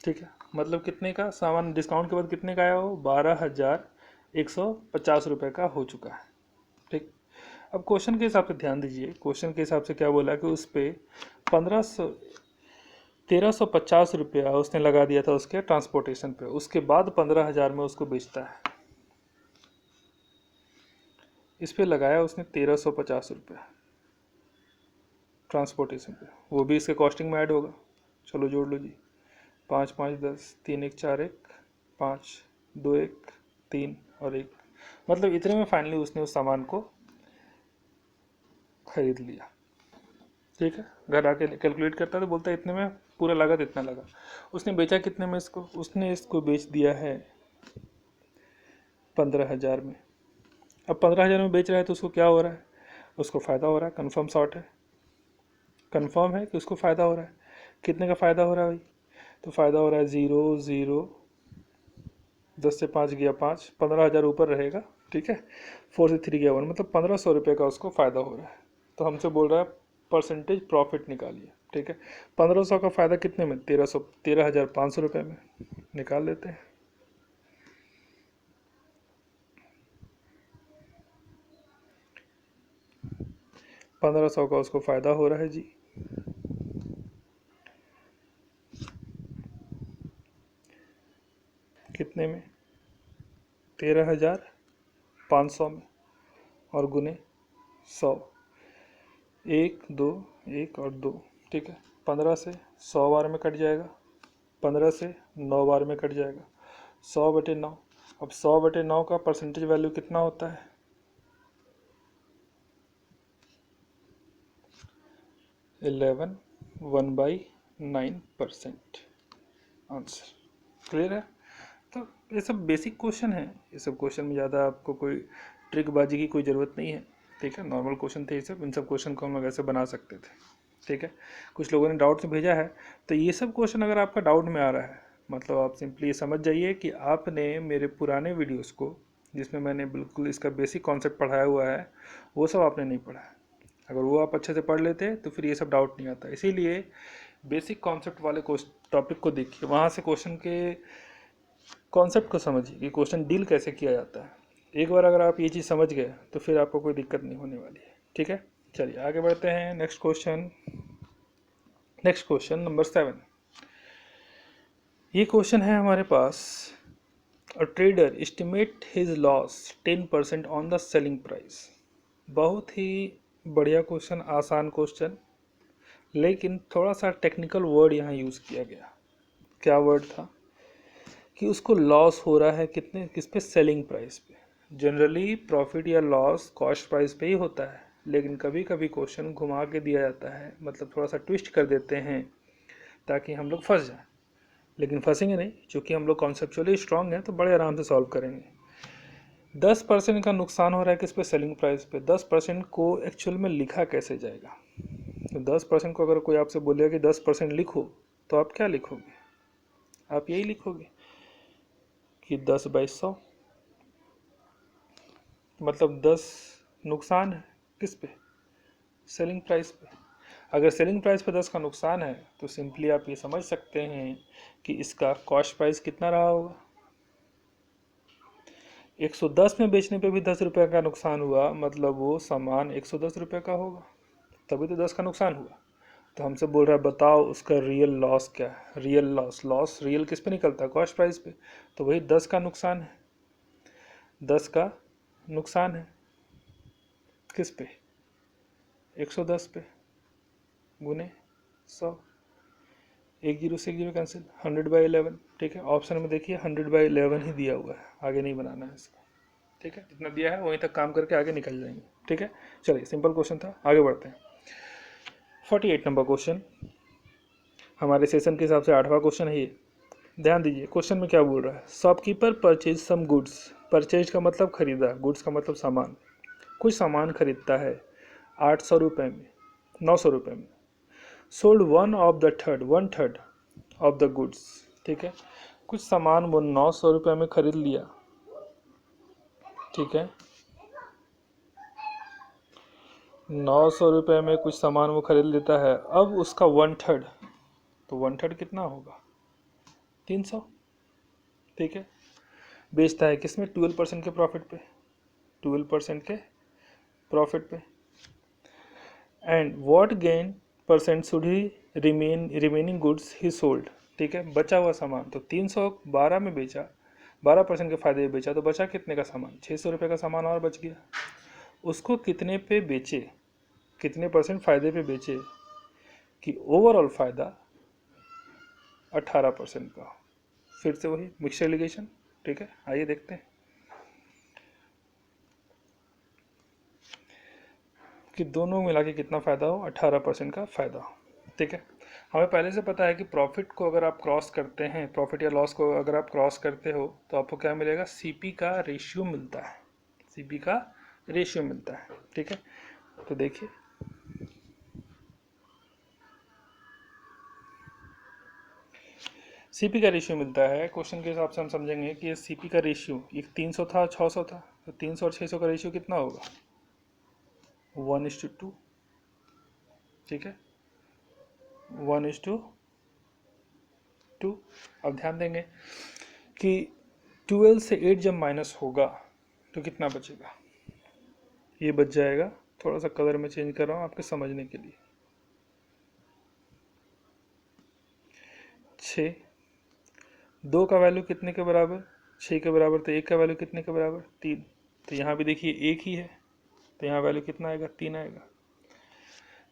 ठीक है, मतलब कितने का सामान डिस्काउंट के बाद कितने का आया हो, 12,150 रुपये का हो चुका है। ठीक, अब क्वेश्चन के हिसाब से ध्यान दीजिए। क्वेश्चन के हिसाब से क्या बोला कि उस पर 1350 रुपया उसने लगा दिया था उसके ट्रांसपोर्टेशन पे, उसके बाद 15,000 में उसको बेचता है। इस पे लगाया उसने 1350 रुपया ट्रांसपोर्टेशन पे, वो भी इसके कॉस्टिंग में ऐड होगा। चलो जोड़ लो जी, 5 5 10, 3 1 4 1, 5 2 1 3 और 1, मतलब इतने में फाइनली उसने उस सामान को खरीद लिया। ठीक है, घर आके कैलकुलेट करता है तो बोलता है इतने में पूरा लागत इतना लगा। उसने बेचा कितने में इसको, उसने इसको बेच दिया है 15,000 में। अब 15,000 में बेच रहा है तो उसको क्या हो रहा है, उसको फ़ायदा हो रहा है, कन्फर्म शॉर्ट है, कन्फर्म है कि उसको फ़ायदा हो रहा है। कितने का फ़ायदा हो रहा है भाई, तो फ़ायदा हो रहा है 0 0, 10 से 5 गया 5, 15,000 ऊपर रहेगा। ठीक है, 4 से 3 गया 1, मतलब 1,500 रुपये का उसको फ़ायदा हो रहा है। तो हमसे बोल रहा है परसेंटेज प्रॉफिट निकालिए। ठीक है, 1,500 का फ़ायदा कितने में, 13,500 रुपये में, निकाल लेते हैं। 1,500 का उसको फ़ायदा हो रहा है जी, कितने में, 13,500 में, और गुने 100, 1 2 1 और 2। ठीक है, 15 से 100 बार में कट जाएगा, 15 से 9 बार में कट जाएगा, 100/9। अब 100/9 का परसेंटेज वैल्यू कितना होता है, 11 1/9%। आंसर क्लियर है। तो ये सब बेसिक क्वेश्चन है, ये सब क्वेश्चन में ज़्यादा आपको कोई ट्रिकबाजी की कोई ज़रूरत नहीं है। ठीक है, नॉर्मल क्वेश्चन थे ये सब, इन सब क्वेश्चन को हम लोग ऐसे बना सकते थे। ठीक है, कुछ लोगों ने डाउट से भेजा है, तो ये सब क्वेश्चन अगर आपका डाउट में आ रहा है, मतलब आप सिंपली ये समझ जाइए कि आपने मेरे पुराने वीडियोस को, जिसमें मैंने बिल्कुल इसका बेसिक कॉन्सेप्ट पढ़ाया हुआ है, वो सब आपने नहीं पढ़ा है। अगर वो आप अच्छे से पढ़ लेते तो फिर ये सब डाउट नहीं आता। इसीलिए बेसिक कॉन्सेप्ट वाले टॉपिक को देखिए, वहाँ से क्वेश्चन के कॉन्सेप्ट को समझिए कि क्वेश्चन डील कैसे किया जाता है। एक बार अगर आप ये चीज़ समझ गए तो फिर आपको कोई दिक्कत नहीं होने वाली है। ठीक है, चलिए आगे बढ़ते हैं। Next question number 7। ये क्वेश्चन है हमारे पास, a trader estimate his loss 10% on the selling price. बहुत ही बढ़िया क्वेश्चन, आसान क्वेश्चन, लेकिन थोड़ा सा टेक्निकल वर्ड यहाँ यूज़ किया गया। क्या वर्ड था कि उसको लॉस हो रहा है कितने, किस पे, सेलिंग प्राइस पे। जनरली प्रॉफिट या लॉस कॉस्ट प्राइस पे ही होता है, लेकिन कभी कभी क्वेश्चन घुमा के दिया जाता है, मतलब थोड़ा सा ट्विस्ट कर देते हैं ताकि हम लोग फंस जाएं। लेकिन फंसेंगे नहीं, क्योंकि हम लोग कॉन्सेप्चुअली स्ट्रांग हैं तो बड़े आराम से सॉल्व करेंगे। 10% का नुकसान हो रहा है किस पे, सेलिंग प्राइस पे। 10% को एक्चुअल में लिखा कैसे जाएगा, तो 10% को अगर कोई आपसे बोलेगा कि 10% लिखो, तो आप क्या लिखोगे? आप यही लिखोगे कि 10/100, मतलब 10 नुकसान है किस पे? सेलिंग प्राइस पे। अगर सेलिंग प्राइस पे 10 का नुकसान है तो सिंपली आप ये समझ सकते हैं कि इसका कॉस्ट प्राइस कितना रहा होगा। 110 में बेचने पे भी 10 रुपये का नुकसान हुआ, मतलब वो सामान 110 रुपये का होगा, तभी तो 10 का नुकसान हुआ। तो हमसे बोल रहा है बताओ उसका रियल लॉस क्या है। रियल लॉस रियल किस पे निकलता है? कॉस्ट प्राइस पे। तो वही 10 का नुकसान है, 10 का नुकसान है किस पे? 110 पे गुने 100, एक जीरो से एक जीरो कैंसिल, 100/11। ठीक है, ऑप्शन में देखिए 100/11 ही दिया हुआ है, आगे नहीं बनाना है इसका। ठीक है, जितना दिया है वहीं तक काम करके आगे निकल जाएंगे। ठीक है, चलिए सिंपल क्वेश्चन था, आगे बढ़ते हैं। 48 नंबर क्वेश्चन, हमारे सेशन के हिसाब से 8वां क्वेश्चन है ये। ध्यान दीजिए क्वेश्चन में क्या बोल रहा है। Shopkeeper purchase some goods, purchase का मतलब खरीदा, गुड्स का मतलब सामान। कुछ सामान खरीदता है 800 रुपये में, 900 रुपये में। Sold one third of the goods. ठीक है, कुछ सामान वो 900 रुपये में खरीद लिया। ठीक है, 900 रुपये में कुछ सामान वो खरीद लेता है। अब उसका वन थर्ड, तो वन थर्ड कितना होगा? 300। ठीक है, बेचता है किस में? 12% के प्रॉफिट पे, 12% के प्रॉफिट पे। And what gain percent should he remaining goods he sold. ठीक है, बचा हुआ सामान तो 312 में बेचा, 12% के फायदे में बेचा, तो बचा कितने का सामान? 600 रुपये का सामान और बच गया। उसको कितने पे बेचे, कितने परसेंट फायदे पे बेचे कि ओवरऑल फायदा 18% का। फिर से वही मिक्सचर एलिगेशन। ठीक है, आइए देखते हैं कि दोनों मिला के कितना फ़ायदा हो। 18% का फ़ायदा हो। ठीक है, हमें पहले से पता है कि प्रॉफिट को अगर आप क्रॉस करते हैं, प्रॉफिट या लॉस को अगर आप क्रॉस करते हो तो आपको क्या मिलेगा? सीपी का रेशियो मिलता है, सीपी का रेशियो मिलता है। ठीक है, तो देखिए सीपी का रेशियो मिलता है। क्वेश्चन के हिसाब से हम समझेंगे कि ये सीपी का रेशियो, एक 300 था 600 था, तो 300 और 600 का रेशियो कितना होगा? 1:2। ठीक है, 1:2। अब ध्यान देंगे कि 12 से 8 जब माइनस होगा तो कितना बचेगा? ये बच जाएगा, थोड़ा सा कलर में चेंज कर रहा हूँ आपके समझने के लिए, 6। 2 का वैल्यू कितने के बराबर? 6 के बराबर। तो 1 का वैल्यू कितने के बराबर? 3। तो यहाँ भी देखिए 1 ही है, तो यहाँ वैल्यू कितना आएगा? 3 आएगा।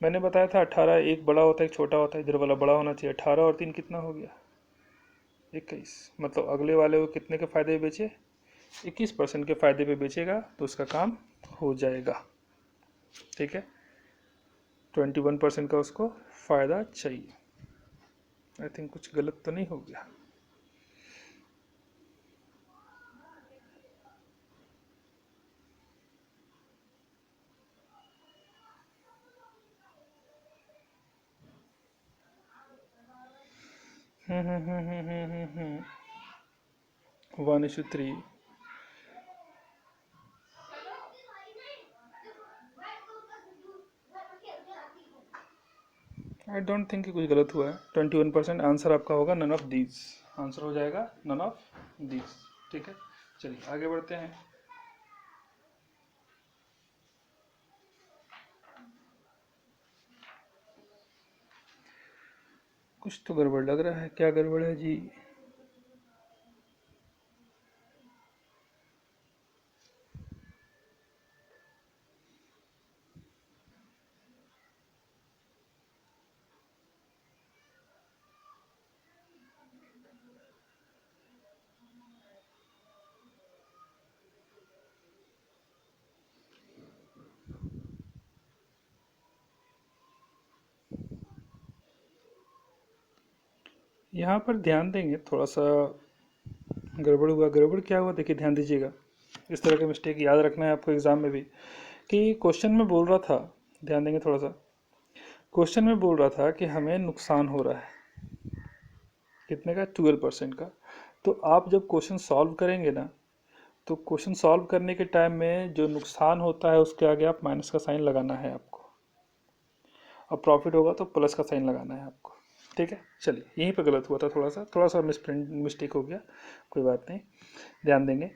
मैंने बताया था 18, एक बड़ा होता है एक छोटा होता है, इधर वाला बड़ा होना चाहिए। 18 और 3 कितना हो गया? 21। मतलब अगले वाले को कितने के फ़ायदे पे बेचे? 21% के फ़ायदे पे बेचेगा तो उसका काम हो जाएगा। ठीक है, 21% का उसको फ़ायदा चाहिए। आई थिंक कुछ गलत तो नहीं हो गया। हम्म 1:3। आई डोंट थिंक कि कुछ गलत हुआ है। 21% आंसर आपका होगा नन ऑफ दीज। आंसर हो जाएगा नन ऑफ दीज। ठीक है, चलिए आगे बढ़ते हैं। कुछ तो गड़बड़ लग रहा है, क्या गड़बड़ है जी? यहाँ पर ध्यान देंगे, थोड़ा सा गड़बड़ हुआ। गड़बड़ क्या हुआ देखिए, ध्यान दीजिएगा। इस तरह के मिस्टेक याद रखना है आपको एग्जाम में भी, कि क्वेश्चन में बोल रहा था, ध्यान देंगे थोड़ा सा। क्वेश्चन में बोल रहा था कि हमें नुकसान हो रहा है कितने का, 12% का। तो आप जब क्वेश्चन सॉल्व करेंगे ना, तो क्वेश्चन सॉल्व करने के टाइम में जो नुकसान होता है उसके आगे आप माइनस का साइन लगाना है आपको, और प्रॉफिट होगा तो प्लस का साइन लगाना है आपको। ठीक है, चलिए यहीं पे गलत हुआ था, थोड़ा सा मिस्टेक हो गया, कोई बात नहीं, ध्यान देंगे।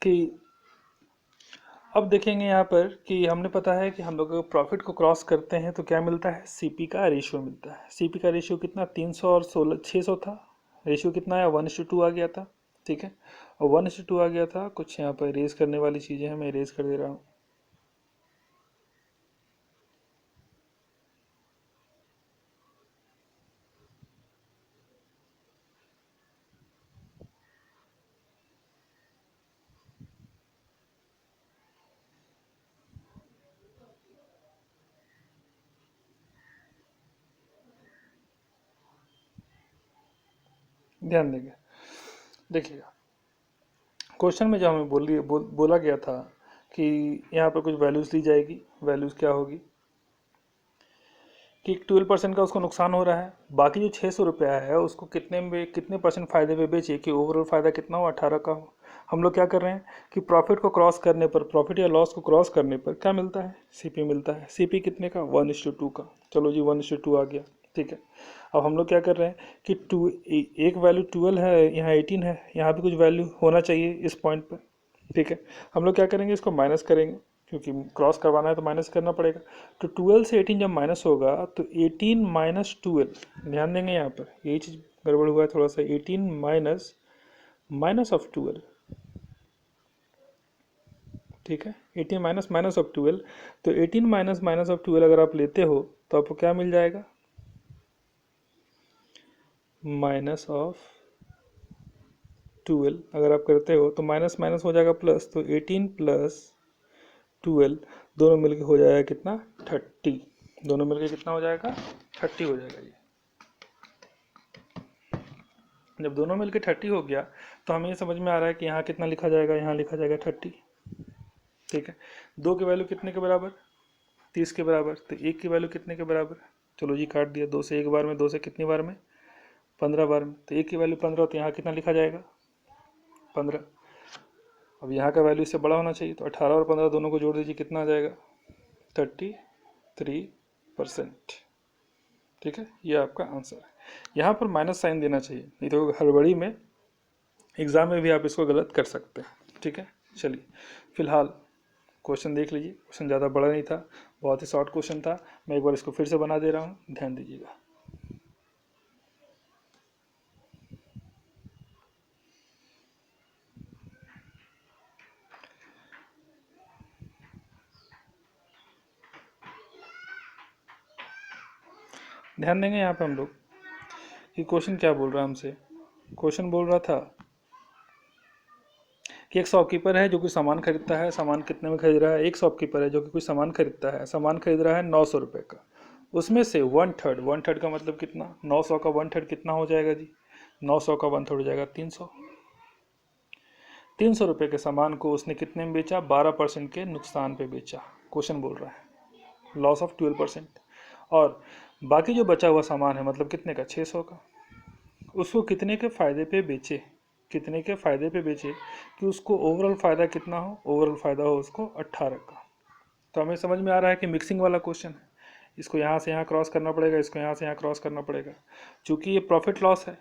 कि अब देखेंगे यहाँ पर कि हमने पता है कि हम लोग प्रॉफिट को क्रॉस करते हैं तो क्या मिलता है, सीपी का रेशियो मिलता है। सीपी का रेशियो कितना, 300 और 600 था। रेशियो कितना आया, 1:2 आ गया था। ठीक है, और 1:2 आ गया था। कुछ यहाँ पर इरेज करने वाली चीज़ें हैं, मैं इरेज कर दे रहा हूँ। ध्यान देंगे, देखिएगा क्वेश्चन में जो हमें बोला गया था कि यहाँ पर कुछ वैल्यूज ली जाएगी। वैल्यूज क्या होगी कि 12% का उसको नुकसान हो रहा है, बाकी जो 600 रुपया है उसको कितने परसेंट फायदे पे बेचे कि ओवरऑल फायदा कितना हो, 18 का हो। हम लोग क्या कर रहे हैं कि प्रॉफिट को क्रॉस करने पर, प्रॉफिट या लॉस को क्रॉस करने पर क्या मिलता है, सीपी मिलता है। सीपी कितने का, 1:2 का। चलो जी 1:2 आ गया। ठीक है, अब हम लोग क्या कर रहे हैं कि एक वैल्यू 12 है, यहाँ 18 है, यहाँ भी कुछ वैल्यू होना चाहिए इस पॉइंट पर। ठीक है, हम लोग क्या करेंगे, इसको माइनस करेंगे, क्योंकि क्रॉस करवाना है तो माइनस करना पड़ेगा। तो 12 से 18 जब माइनस होगा तो 18 माइनस 12, ध्यान देंगे यहाँ पर यही चीज़ गड़बड़ हुआ है थोड़ा सा। 18 माइनस माइनस ऑफ 12। ठीक है, 18 माइनस माइनस ऑफ 12। तो 18 माइनस माइनस ऑफ 12 अगर आप लेते हो तो आपको क्या मिल जाएगा, माइनस ऑफ 12 अगर आप करते हो तो माइनस माइनस हो जाएगा प्लस। तो 18 प्लस 12 दोनों मिलके हो जाएगा कितना, 30। दोनों मिलके कितना हो जाएगा, 30 हो जाएगा। ये जब दोनों मिलके 30 हो गया तो हमें ये समझ में आ रहा है कि यहाँ कितना लिखा जाएगा, यहाँ लिखा जाएगा 30। ठीक है, दो की वैल्यू कितने के बराबर, 30 के बराबर। तो एक की वैल्यू कितने के बराबर, चलो जी काट दिया, दो से एक बार में, दो से कितनी बार में, 15 बार में। तो एक की वैल्यू 15, तो यहाँ कितना लिखा जाएगा, 15। अब यहाँ का वैल्यू इससे बड़ा होना चाहिए, तो 18 और 15 दोनों को जोड़ दीजिए, कितना आ जाएगा, 33%। ठीक है, ये आपका आंसर है। यहाँ पर माइनस साइन देना चाहिए, नहीं तो हड़बड़ी में एग्जाम में भी आप इसको गलत कर सकते हैं। ठीक है, चलिए फिलहाल क्वेश्चन देख लीजिए। क्वेश्चन ज़्यादा बड़ा नहीं था, बहुत ही शॉर्ट क्वेश्चन था। मैं एक बार इसको फिर से बना दे रहा हूँ, ध्यान दीजिएगा। ध्यान देंगे यहाँ पे हम लोग कि क्वेश्चन क्या बोल रहा है हमसे। क्वेश्चन बोल रहा था कि एक शॉपकीपर है जो कि सामान खरीदता है। सामान कितने में खरीद रहा है, एक शॉपकीपर है जो कि कुछ सामान खरीदता है। सामान खरीद रहा है 900 रुपये का। उसमें से 1/3, 1/3 का मतलब कितना, 900 का 1/3 कितना हो जाएगा जी, 900 का 1/3 हो जाएगा 300। 300 रुपये के सामान को उसने कितने में बेचा, 12% के नुकसान पे बेचा। क्वेश्चन बोल रहा है लॉस ऑफ 12%। और बाकी जो बचा हुआ सामान है मतलब कितने का, 600 का, उसको कितने के फ़ायदे पे बेचे, कितने के फ़ायदे पे बेचे कि उसको ओवरऑल फ़ायदा कितना हो, ओवरऑल फ़ायदा हो उसको 18 का। तो हमें समझ में आ रहा है कि मिक्सिंग वाला क्वेश्चन है। इसको यहाँ से यहाँ क्रॉस करना पड़ेगा, इसको यहाँ से यहाँ क्रॉस करना पड़ेगा। चूँकि ये प्रॉफिट लॉस है,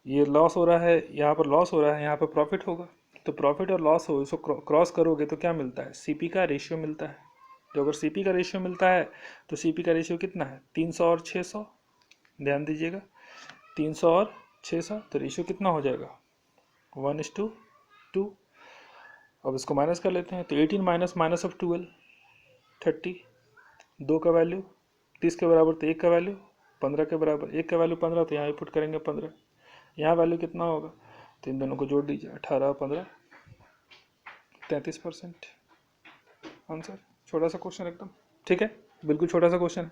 ये लॉस हो रहा है, यहाँ पर लॉस हो रहा है, यहाँ पर प्रॉफिट होगा। तो प्रॉफिट और लॉस हो, इसको क्रॉस करोगे तो क्या मिलता है, सीपी का रेशियो मिलता है। तो अगर सीपी का रेशियो मिलता है तो सीपी का रेशियो कितना है, 300 और 600। ध्यान दीजिएगा, 300 और 600, तो रेशियो कितना हो जाएगा, 1:2। अब इसको माइनस कर लेते हैं, तो 18 माइनस माइनस ऑफ 12, 30। दो का वैल्यू 30 के बराबर, तो एक का वैल्यू 15 के बराबर। एक का वैल्यू 15, तो यहाँ पुट करेंगे 15। यहाँ वैल्यू कितना होगा, तो इन दोनों को जोड़ दीजिए, 18 और 15, 33%। आंसर, छोटा सा क्वेश्चन एकदम। ठीक है, बिल्कुल छोटा सा क्वेश्चन है।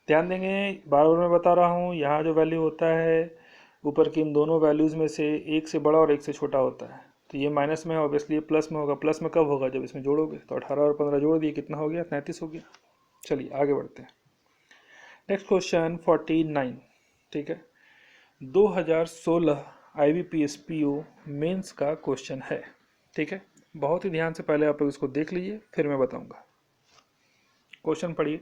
ध्यान देंगे, बार बार मैं बता रहा हूँ, यहाँ जो वैल्यू होता है ऊपर की इन दोनों वैल्यूज़ में से एक से बड़ा और एक से छोटा होता है। तो ये माइनस में है, ऑब्वियसली ये प्लस में होगा। प्लस में कब होगा, जब इसमें जोड़ोगे। तो 18 और 15 जोड़ दिए, कितना हो गया, 33 हो गया। चलिए आगे बढ़ते हैं। नेक्स्ट क्वेश्चन 49, ठीक है, 2016 IBPS PO मेंस का क्वेश्चन है, ठीक है। बहुत ही ध्यान से पहले आप लोग इसको देख लीजिए, फिर मैं बताऊंगा। क्वेश्चन पढ़िए।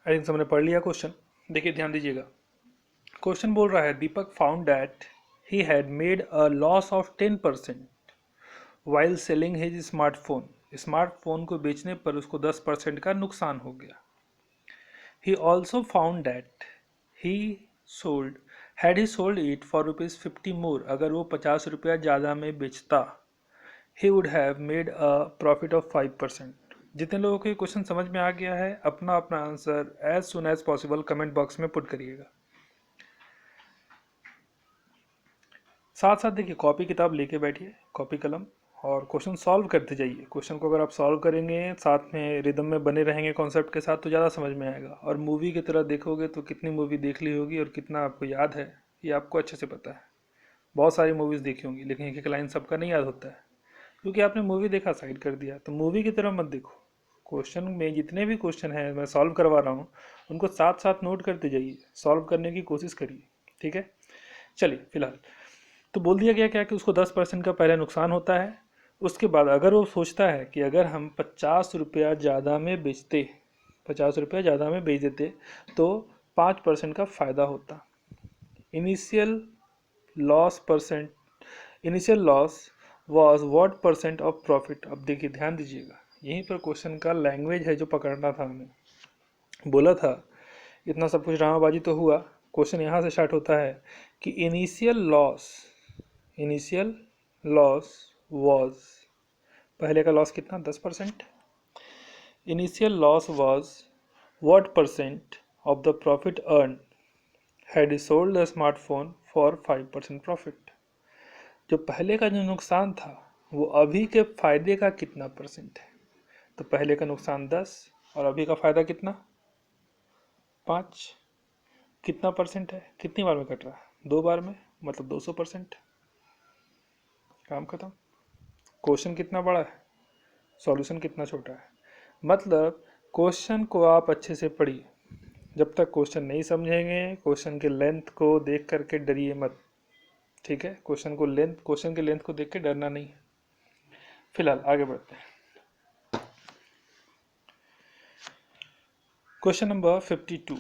आई थिंक सबने पढ़ लिया क्वेश्चन। देखिए ध्यान दीजिएगा। क्वेश्चन बोल रहा है Deepak found that he had made a loss of 10% while selling his smartphone. Smartphone को बेचने पर उसको 10% का नुकसान हो गया। He also found that he sold had he sold it for ₹50 more. अगर वो 50 रुपया ज़्यादा में बेचता, he would have made a profit of 5%। जितने लोगों को ये क्वेश्चन समझ में आ गया है, अपना अपना answer as soon as possible comment box में पुट करिएगा। साथ साथ देखिए कॉपी किताब लेके बैठिए, कॉपी कलम, और क्वेश्चन सॉल्व करते जाइए। क्वेश्चन को अगर आप सॉल्व करेंगे, साथ में रिदम में बने रहेंगे कॉन्सेप्ट के साथ, तो ज़्यादा समझ में आएगा। और मूवी की तरह देखोगे तो कितनी मूवी देख ली होगी और कितना आपको याद है, ये आपको अच्छे से पता है। बहुत सारी मूवीज़ देखी होंगी, लेकिन एक एक लाइन सबका नहीं याद होता है, क्योंकि आपने मूवी देखा साइड कर दिया। तो मूवी की तरह मत देखो। क्वेश्चन में जितने भी क्वेश्चन हैं मैं सॉल्व करवा रहा हूँ, उनको साथ साथ नोट करते जाइए, सॉल्व करने की कोशिश करिए, ठीक है। चलिए फिलहाल तो बोल दिया गया क्या कि उसको 10% का पहले नुकसान होता है। उसके बाद अगर वो सोचता है कि अगर हम 50 रुपया ज़्यादा में बेचते, 50 रुपया ज़्यादा में बेच देते तो 5% का फ़ायदा होता। Initial loss percent, initial loss was what percent of profit. अब देखिए ध्यान दीजिएगा, यहीं पर क्वेश्चन का लैंग्वेज है जो पकड़ना था हमें। बोला था इतना सब कुछ ड्रामाबाजी तो हुआ, क्वेश्चन यहाँ से स्टार्ट होता है कि इनिशियल लॉस वॉज, पहले का लॉस कितना 10%। Initial loss was what percent of the profit earn had he sold the smartphone for 5% profit. जो पहले का जो नुकसान था वो अभी के फायदे का कितना परसेंट है। तो पहले का नुकसान 10 और अभी का फायदा कितना 5। कितना परसेंट है, कितनी बार में कट रहा है, 2 बार में, मतलब 200%। काम खत्म। क्वेश्चन कितना बड़ा है, सॉल्यूशन कितना छोटा है। मतलब क्वेश्चन को आप अच्छे से पढ़िए। जब तक क्वेश्चन नहीं समझेंगे, क्वेश्चन के लेंथ को देख करके डरिए मत, ठीक है। क्वेश्चन के लेंथ को देख के डरना नहीं है। फिलहाल आगे बढ़ते हैं। क्वेश्चन नंबर 52,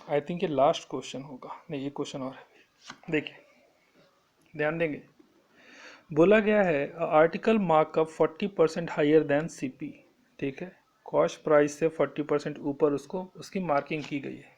आई थिंक ये लास्ट क्वेश्चन होगा, नहीं ये क्वेश्चन और है। देखिए ध्यान देंगे। बोला गया है article markup 40% higher than CP, ठीक है। कॉस्ट प्राइस से 40% ऊपर उसको उसकी मार्किंग की गई है।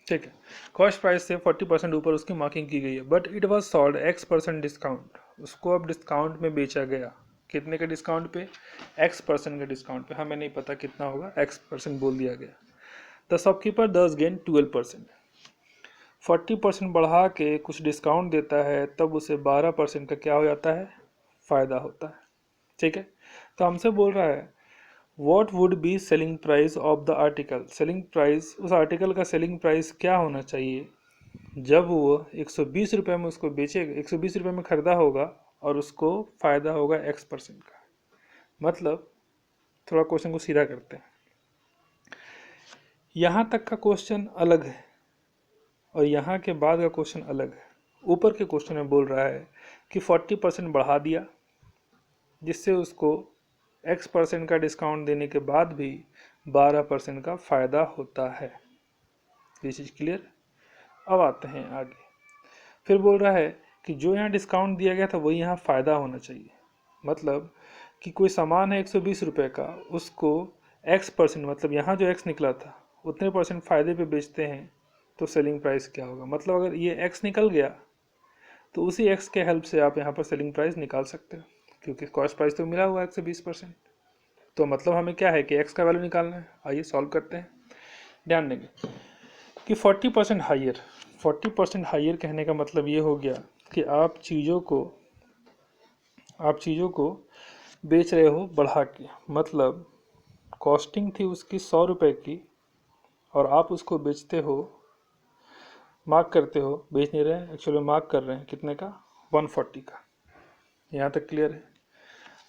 ठीक है, कॉस्ट प्राइस से 40% ऊपर उसकी मार्किंग की गई है, but it was sold X% discount. उसको अब डिस्काउंट में बेचा गया। कितने के डिस्काउंट पे, X% के डिस्काउंट पे। हमें नहीं पता कितना होगा, X% बोल दिया गया। द शॉपकीपर दस गेन 12%। 40% बढ़ा के कुछ डिस्काउंट देता है, तब उसे 12% का क्या हो जाता है, फ़ायदा होता है, ठीक है। तो हमसे बोल रहा है what would be selling price of the article. Selling price, उस आर्टिकल का सेलिंग प्राइस क्या होना चाहिए जब वो 120 रुपये में उसको बेचेगा, 120 रुपये में खरीदा होगा और उसको फ़ायदा होगा X% का। मतलब थोड़ा क्वेश्चन को सीधा करते हैं। यहाँ तक का क्वेश्चन अलग है और यहाँ के बाद का क्वेश्चन अलग है। ऊपर के क्वेश्चन में बोल रहा है कि 40% बढ़ा दिया, जिससे उसको X% का डिस्काउंट देने के बाद भी 12% का फ़ायदा होता है। ये चीज़ क्लियर। अब आते हैं आगे। फिर बोल रहा है कि जो यहाँ डिस्काउंट दिया गया था वही यहाँ फ़ायदा होना चाहिए। मतलब कि कोई सामान है 120 रुपये का, उसको x% मतलब यहाँ जो x निकला था उतने परसेंट फायदे पे बेचते हैं तो सेलिंग प्राइस क्या होगा। मतलब अगर ये x निकल गया तो उसी x के हेल्प से आप यहाँ पर सेलिंग प्राइस निकाल सकते हो, क्योंकि कॉस्ट प्राइस तो मिला हुआ है 120%। तो मतलब हमें क्या है कि x का वैल्यू निकालना है। आइए सॉल्व करते हैं। ध्यान देंगे कि 40% हाइयर, 40% हाइयर कहने का मतलब ये हो गया कि आप चीज़ों को बेच रहे हो बढ़ा के। मतलब कॉस्टिंग थी उसकी 100 रुपये की और आप उसको बेचते हो, मार्क करते हो, बेच नहीं रहे हैं एक्चुअली, मार्क कर रहे हैं कितने का, 140 का। यहाँ तक क्लियर है।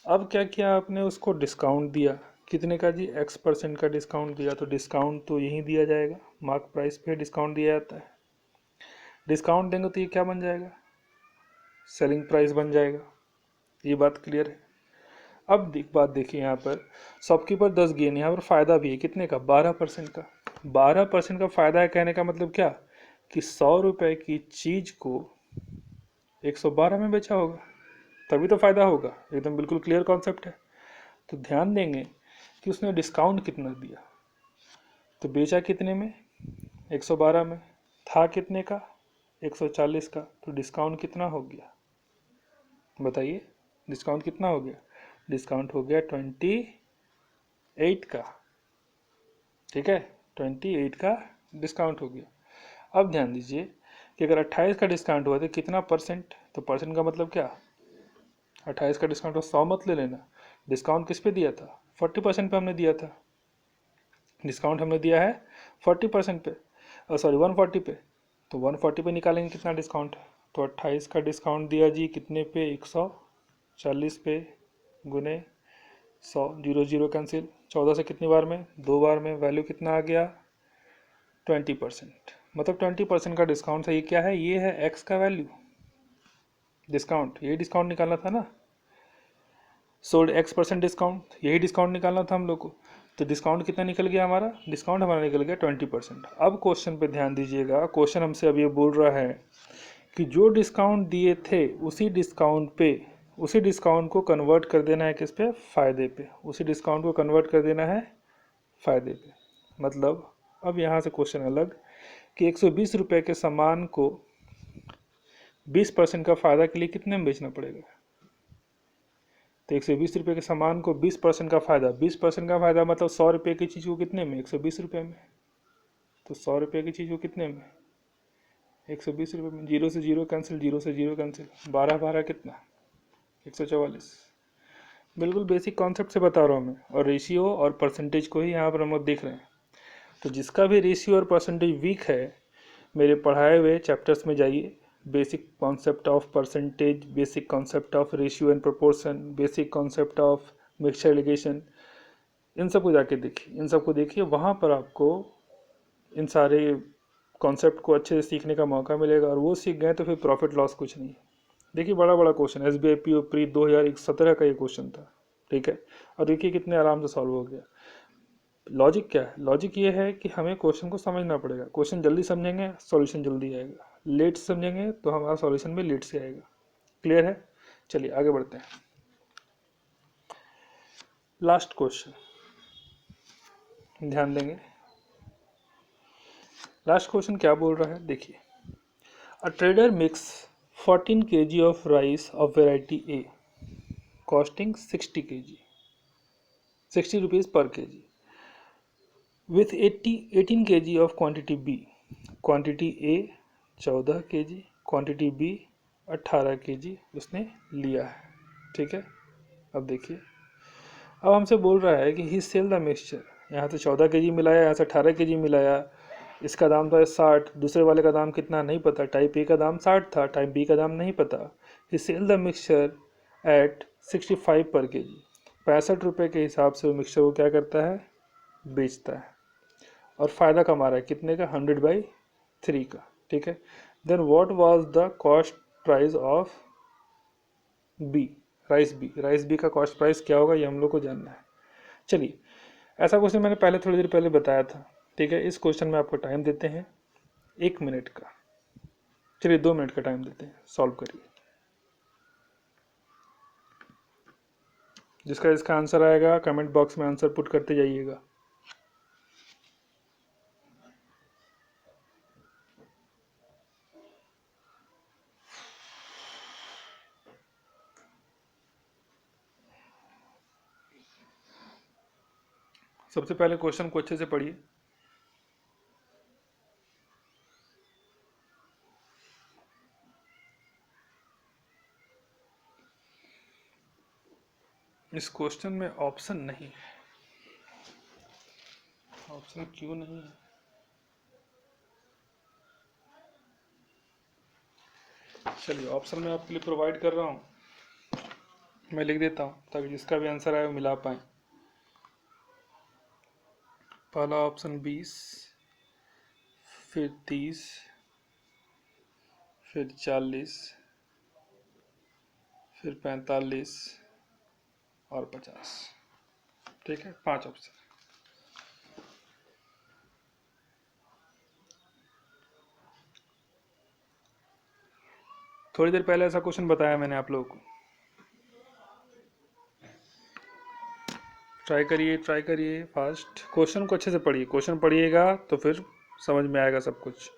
अब क्या किया आपने, उसको डिस्काउंट दिया। कितने का जी, x% का डिस्काउंट दिया। तो डिस्काउंट तो यहीं दिया जाएगा, मार्क प्राइस पे डिस्काउंट दिया जाता है। डिस्काउंट देंगे तो ये क्या बन जाएगा, सेलिंग प्राइस बन जाएगा। ये बात क्लियर है। अब बात देखिए, यहाँ पर शॉपकीपर 10 गेन, यहाँ पर फ़ायदा भी है कितने का, 12% का। 12% का फ़ायदा है कहने का मतलब क्या कि 100 रुपये की चीज़ को 112 में बेचा होगा, तभी तो फ़ायदा होगा। एकदम बिल्कुल क्लियर कॉन्सेप्ट है। तो ध्यान देंगे कि उसने डिस्काउंट कितना दिया। तो बेचा कितने में, 112 में। था कितने का, 140 का। तो डिस्काउंट कितना हो गया बताइए, डिस्काउंट कितना हो गया, डिस्काउंट हो गया 28 का। ठीक है, 28 का डिस्काउंट हो गया। अब ध्यान दीजिए कि अगर 28 का डिस्काउंट हुआ तो कितना परसेंट, तो परसेंट का मतलब क्या, 28 का डिस्काउंट हो 100 मत ले लेना। डिस्काउंट किस पे दिया था, 40% पे हमने दिया था। डिस्काउंट हमने दिया है 40% पे, सॉरी 140 पे। तो 140 पे निकालेंगे कितना डिस्काउंट, तो 28 का डिस्काउंट दिया जी कितने पे, 140 पे, गुने 100, जीरो जीरो कैंसिल, 14 से कितनी बार में, 2 बार में। वैल्यू कितना आ गया, 20%। मतलब 20% का डिस्काउंट है। ये क्या है, ये है एक्स का वैल्यू, डिस्काउंट। यही डिस्काउंट निकालना था ना, सोल्ड x% डिस्काउंट, यही डिस्काउंट निकालना था हम लोग को। तो डिस्काउंट कितना निकल गया हमारा, डिस्काउंट हमारा निकल गया 20%। अब क्वेश्चन पे ध्यान दीजिएगा, क्वेश्चन हमसे अब ये बोल रहा है कि जो डिस्काउंट दिए थे उसी डिस्काउंट को कन्वर्ट कर देना है किस पे, फ़ायदे पे। उसी डिस्काउंट को कन्वर्ट कर देना है फ़ायदे पे। मतलब अब यहाँ से क्वेश्चन अलग कि 120 रुपये के सामान को 20% का फ़ायदा के लिए कितने में बेचना पड़ेगा। तो 120 रुपये के सामान को 20% का फ़ायदा, 20% का फ़ायदा मतलब 100 रुपये की चीज़ को कितने में, 120 रुपये में। तो 100 रुपये की चीज़ को कितने में, 120 रुपये में। जीरो से जीरो कैंसिल, जीरो से जीरो कैंसिल, 12 12 कितना, 144। बिल्कुल बेसिक कॉन्सेप्ट से बता रहा हूँ मैं, और रेशियो और परसेंटेज को ही यहाँ पर हम लोग देख रहे हैं। तो जिसका भी रेशियो और परसेंटेज वीक है, मेरे पढ़ाए हुए चैप्टर्स में जाइए, basic concept of percentage, basic concept of ratio and proportion, basic concept of mixture alligation, इन सबको जाके देखिए, इन सबको देखिए। वहाँ पर आपको इन सारे कॉन्सेप्ट को अच्छे से सीखने का मौका मिलेगा, और वो सीख गए तो फिर प्रॉफिट लॉस कुछ नहीं। देखिए बड़ा बड़ा क्वेश्चन, SBI PO प्री 2017 का ये क्वेश्चन था। ठीक है, और देखिए कितने आराम से सॉल्व हो गया। लॉजिक क्या है, लॉजिक ये है कि हमें क्वेश्चन को समझना पड़ेगा। क्वेश्चन जल्दी समझेंगे सॉल्यूशन जल्दी आएगा, लेट समझेंगे तो हमारा सॉल्यूशन भी लेट से आएगा। क्लियर है, चलिए आगे बढ़ते हैं। लास्ट क्वेश्चन ध्यान देंगे, लास्ट क्वेश्चन क्या बोल रहा है देखिए। अ trader mix 14 kg of rice of variety A costing 60 kg, 60 rupees पर kg with 18 kg of quantity B, quantity A 14 kg, quantity B 18 kg उसने लिया है। ठीक है, अब देखिए, अब हमसे बोल रहा है कि ही सेल द मिक्सचर। यहाँ से 14 kg मिलाया, यहाँ से 18 kg मिलाया। इसका दाम था 60, दूसरे वाले का दाम कितना नहीं पता, टाइप ए का दाम 60 था, टाइप बी का दाम नहीं पता। ही सेल द मिक्सचर एट 65 पर kg, 65 रुपये के हिसाब से वो मिक्सचर को क्या करता है, बेचता है, और फ़ायदा कमा रहा है कितने का, 100/3 का। ठीक है, then what was the cost price of B, rice B का कॉस्ट प्राइस क्या होगा, ये हम लोग को जानना है। चलिए, ऐसा क्वेश्चन मैंने पहले थोड़ी देर पहले बताया था। ठीक है, इस क्वेश्चन में आपको टाइम देते हैं 1 मिनट का, चलिए 2 मिनट का टाइम देते हैं, सॉल्व करिए। जिसका इसका आंसर आएगा कमेंट बॉक्स में आंसर पुट करते जाइएगा। सबसे पहले क्वेश्चन को अच्छे से पढ़िए। इस क्वेश्चन में ऑप्शन नहीं है। ऑप्शन क्यों नहीं है? चलिए ऑप्शन मैं आपके लिए प्रोवाइड कर रहा हूँ, मैं लिख देता हूँ ताकि जिसका भी आंसर आए वो मिला पाए। पहला ऑप्शन 20, फिर 30, फिर 40, फिर 45 और 50। ठीक है, 5 ऑप्शन। थोड़ी देर पहले ऐसा क्वेश्चन बताया मैंने आप लोगों को। ट्राई करिए फास्ट। क्वेश्चन को अच्छे से पढ़िए, क्वेश्चन पढ़िएगा तो फिर समझ में आएगा सब कुछ।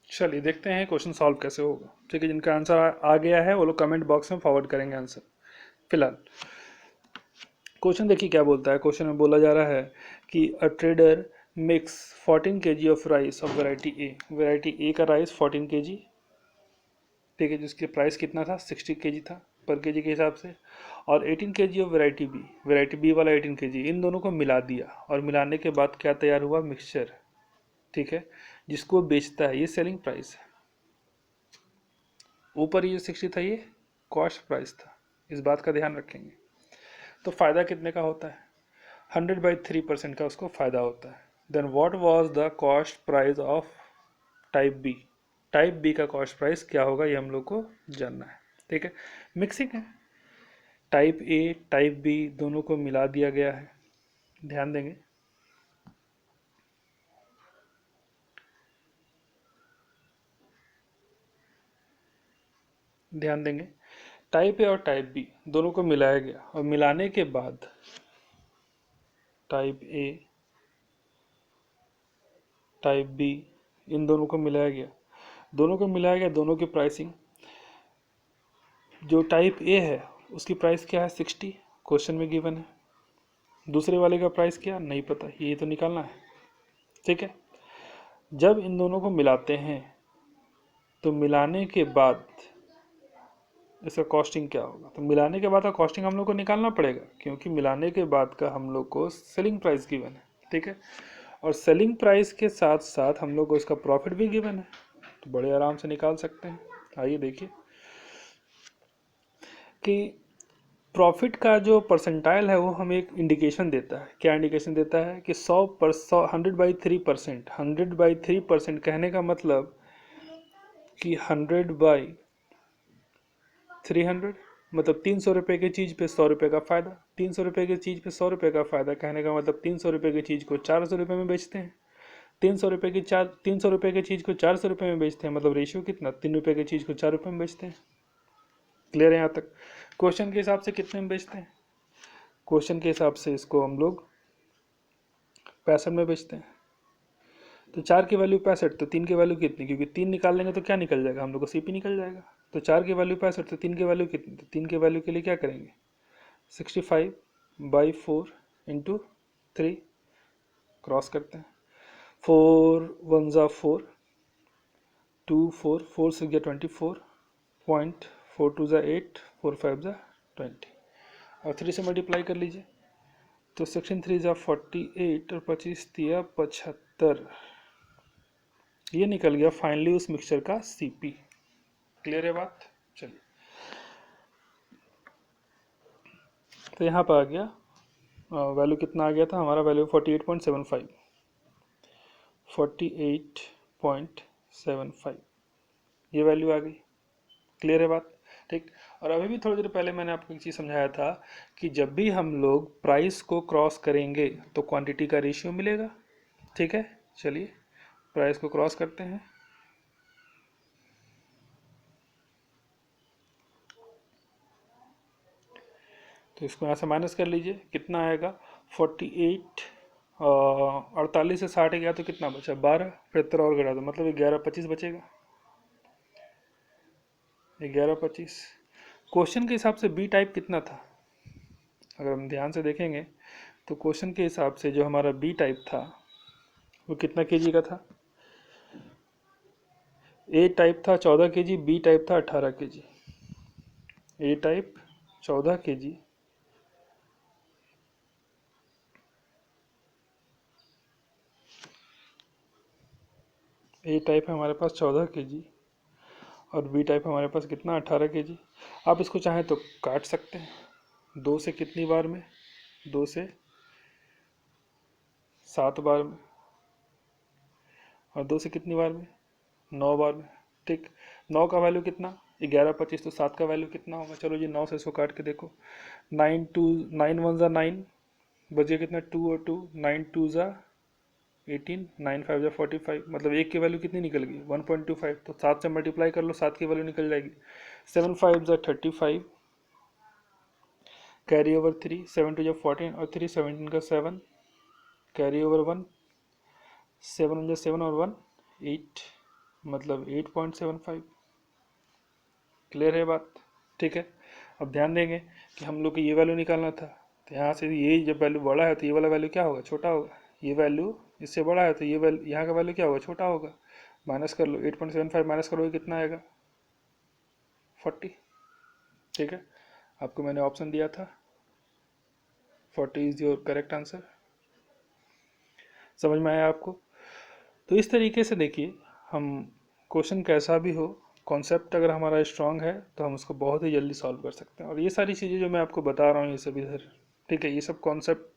चलिए देखते हैं क्वेश्चन सॉल्व कैसे होगा। ठीक है, जिनका आंसर आ गया है वो लोग कमेंट बॉक्स में फॉरवर्ड करेंगे आंसर। फिलहाल क्वेश्चन देखिए क्या बोलता है। क्वेश्चन में बोला जा रहा है कि a trader mix 14 kg of rice of variety A. Variety A का राइस 14 kg, ठीक है, जिसके प्राइस कितना था 60 kg था पर केजी के हिसाब से, और 18 kg ऑफ वैरायटी बी वाला 18 kg, इन दोनों को मिला दिया और मिलाने के बाद क्या तैयार हुआ, मिक्सचर। ठीक है, जिसको बेचता है ये सेलिंग प्राइस है। ऊपर ये 60 था, ये कॉस्ट प्राइस था, इस बात का ध्यान रखेंगे। तो फायदा कितने का होता है, 100/3% का उसको फायदा होता है। Then what was the cost price of type B. Type B का कॉस्ट प्राइस क्या होगा ये हम लोग को जानना है। ठीक है, मिक्सिंग है, टाइप ए टाइप बी दोनों को मिला दिया गया है। ध्यान देंगे, ध्यान देंगे, टाइप ए और टाइप बी दोनों को मिलाया गया और मिलाने के बाद type A type be in दोनों को मिलाया गया, दोनों की प्राइसिंग। जो टाइप ए है उसकी प्राइस क्या है 60, क्वेश्चन में गिवन है। दूसरे वाले का प्राइस क्या नहीं पता, ये तो निकालना है। ठीक है, जब इन दोनों को मिलाते हैं तो मिलाने के बाद इसका कॉस्टिंग क्या होगा, तो मिलाने के बाद का कॉस्टिंग हम लोग को निकालना पड़ेगा क्योंकि मिलाने के बाद का हम लोग को सेलिंग प्राइस गिवन है। ठीक है, और सेलिंग प्राइस के साथ साथ हम लोग को इसका प्रॉफिट भी गिवन है, तो बड़े आराम से निकाल सकते हैं। आइए देखिए कि प्रॉफिट का जो परसेंटाइल है वो हमें एक इंडिकेशन देता है। क्या इंडिकेशन देता है कि 100/3%, 100/3% कहने का मतलब कि 100/300 मतलब 300 रुपये की चीज़ पे 100 रुपये का फ़ायदा। 300 रुपये की चीज़ पे 100 रुपये का फ़ायदा कहने का मतलब 300 रुपये की चीज़ को 400 रुपये में बेचते हैं। 300 रुपये की चीज़ को 400 रुपये में बेचते हैं, मतलब रेशियो कितना, 3 रुपये की चीज़ को 4 रुपये में बेचते हैं। क्लियर है यहाँ तक। क्वेश्चन के हिसाब से कितने में बेचते हैं, क्वेश्चन के हिसाब से इसको हम लोग 65 में बेचते हैं। तो 4 की वैल्यू 65 तो 3 की वैल्यू कितनी, क्योंकि 3 निकाल लेंगे तो क्या निकल जाएगा, हम लोग को सीपी निकल जाएगा। तो 4 की वैल्यू 65 तो 3 की वैल्यू कितनी, तो 3 की वैल्यू के लिए क्या करेंगे, 65/4 इंटू 3 क्रॉस करते हैं। 4 1 4, 2 4, 4 6 24, 4 2 8, 4 5 20 और 3 से मल्टीप्लाई कर लीजिए। तो 16 3 48 और 25 दिया 75। ये निकल गया फाइनली उस मिक्सचर का सीपी। क्लियर है बात? चलिए, तो यहाँ पर आ गया वैल्यू कितना आ गया था हमारा, वैल्यू 48.75, 48.75 ये वैल्यू आ गई। क्लियर है बात? ठीक। और अभी भी थोड़ी देर पहले मैंने आपको एक चीज़ समझाया था कि जब भी हम लोग प्राइस को क्रॉस करेंगे तो क्वांटिटी का रेशियो मिलेगा। ठीक है, चलिए प्राइस को क्रॉस करते हैं। तो इसको यहाँ से माइनस कर लीजिए, कितना आएगा 48, 48 से 60 गया तो कितना बचा 12, 75 और घटा दो मतलब 11-25 बचेगा, 11-25। क्वेश्चन के हिसाब से बी टाइप कितना था, अगर हम ध्यान से देखेंगे तो क्वेश्चन के हिसाब से जो हमारा बी टाइप था वो कितना केजी का था। ए टाइप था 14 केजी, बी टाइप था 18 केजी। ए टाइप 14 केजी, ए टाइप है हमारे पास 14 केजी और बी टाइप हमारे पास कितना 18 केजी। आप इसको चाहें तो काट सकते हैं, 2 से कितनी बार में, 2 से 7 बार में, और 2 से कितनी बार में 9 बार में। ठीक, 9 का वैल्यू कितना 11-25, तो 7 का वैल्यू कितना होगा, चलो जी 9 से इसको काट के देखो, 9 1 ज़ा 9, बचे कितना 2 और 2, 9 2 ज़ा 18, 9 5 ज़ा 45, मतलब एक की वैल्यू कितनी निकल गई 1.25, तो 7 से मल्टीप्लाई कर लो, 7 की वैल्यू निकल जाएगी 7 5 ज़ा 35, कैरी ओवर 3, 7 2 ज़ा 14 और 3 17 का 7, कैरी ओवर 1, 7 ज़ा 7 और 1 8, मतलब 8.75। क्लियर है बात? ठीक है। अब ध्यान देंगे कि हम लोग को ये वैल्यू निकालना था, तो यहाँ से ये जब वैल्यू बड़ा है तो ये वाला वैल्यू क्या होगा, छोटा होगा। ये वैल्यू इससे बड़ा है तो ये वैल्यू यहाँ का वैल्यू क्या होगा, छोटा होगा। माइनस कर लो, 8.75 माइनस करोगे कितना आएगा 40। ठीक है, आपको मैंने ऑप्शन दिया था 40 इज योर करेक्ट आंसर। समझ में आया आपको? तो इस तरीके से देखिए, हम क्वेश्चन कैसा भी हो, कॉन्सेप्ट अगर हमारा स्ट्रांग है तो हम उसको बहुत ही जल्दी सॉल्व कर सकते हैं। और ये सारी चीज़ें जो मैं आपको बता रहा हूँ ये सब इधर, ठीक है, ये सब कॉन्सेप्ट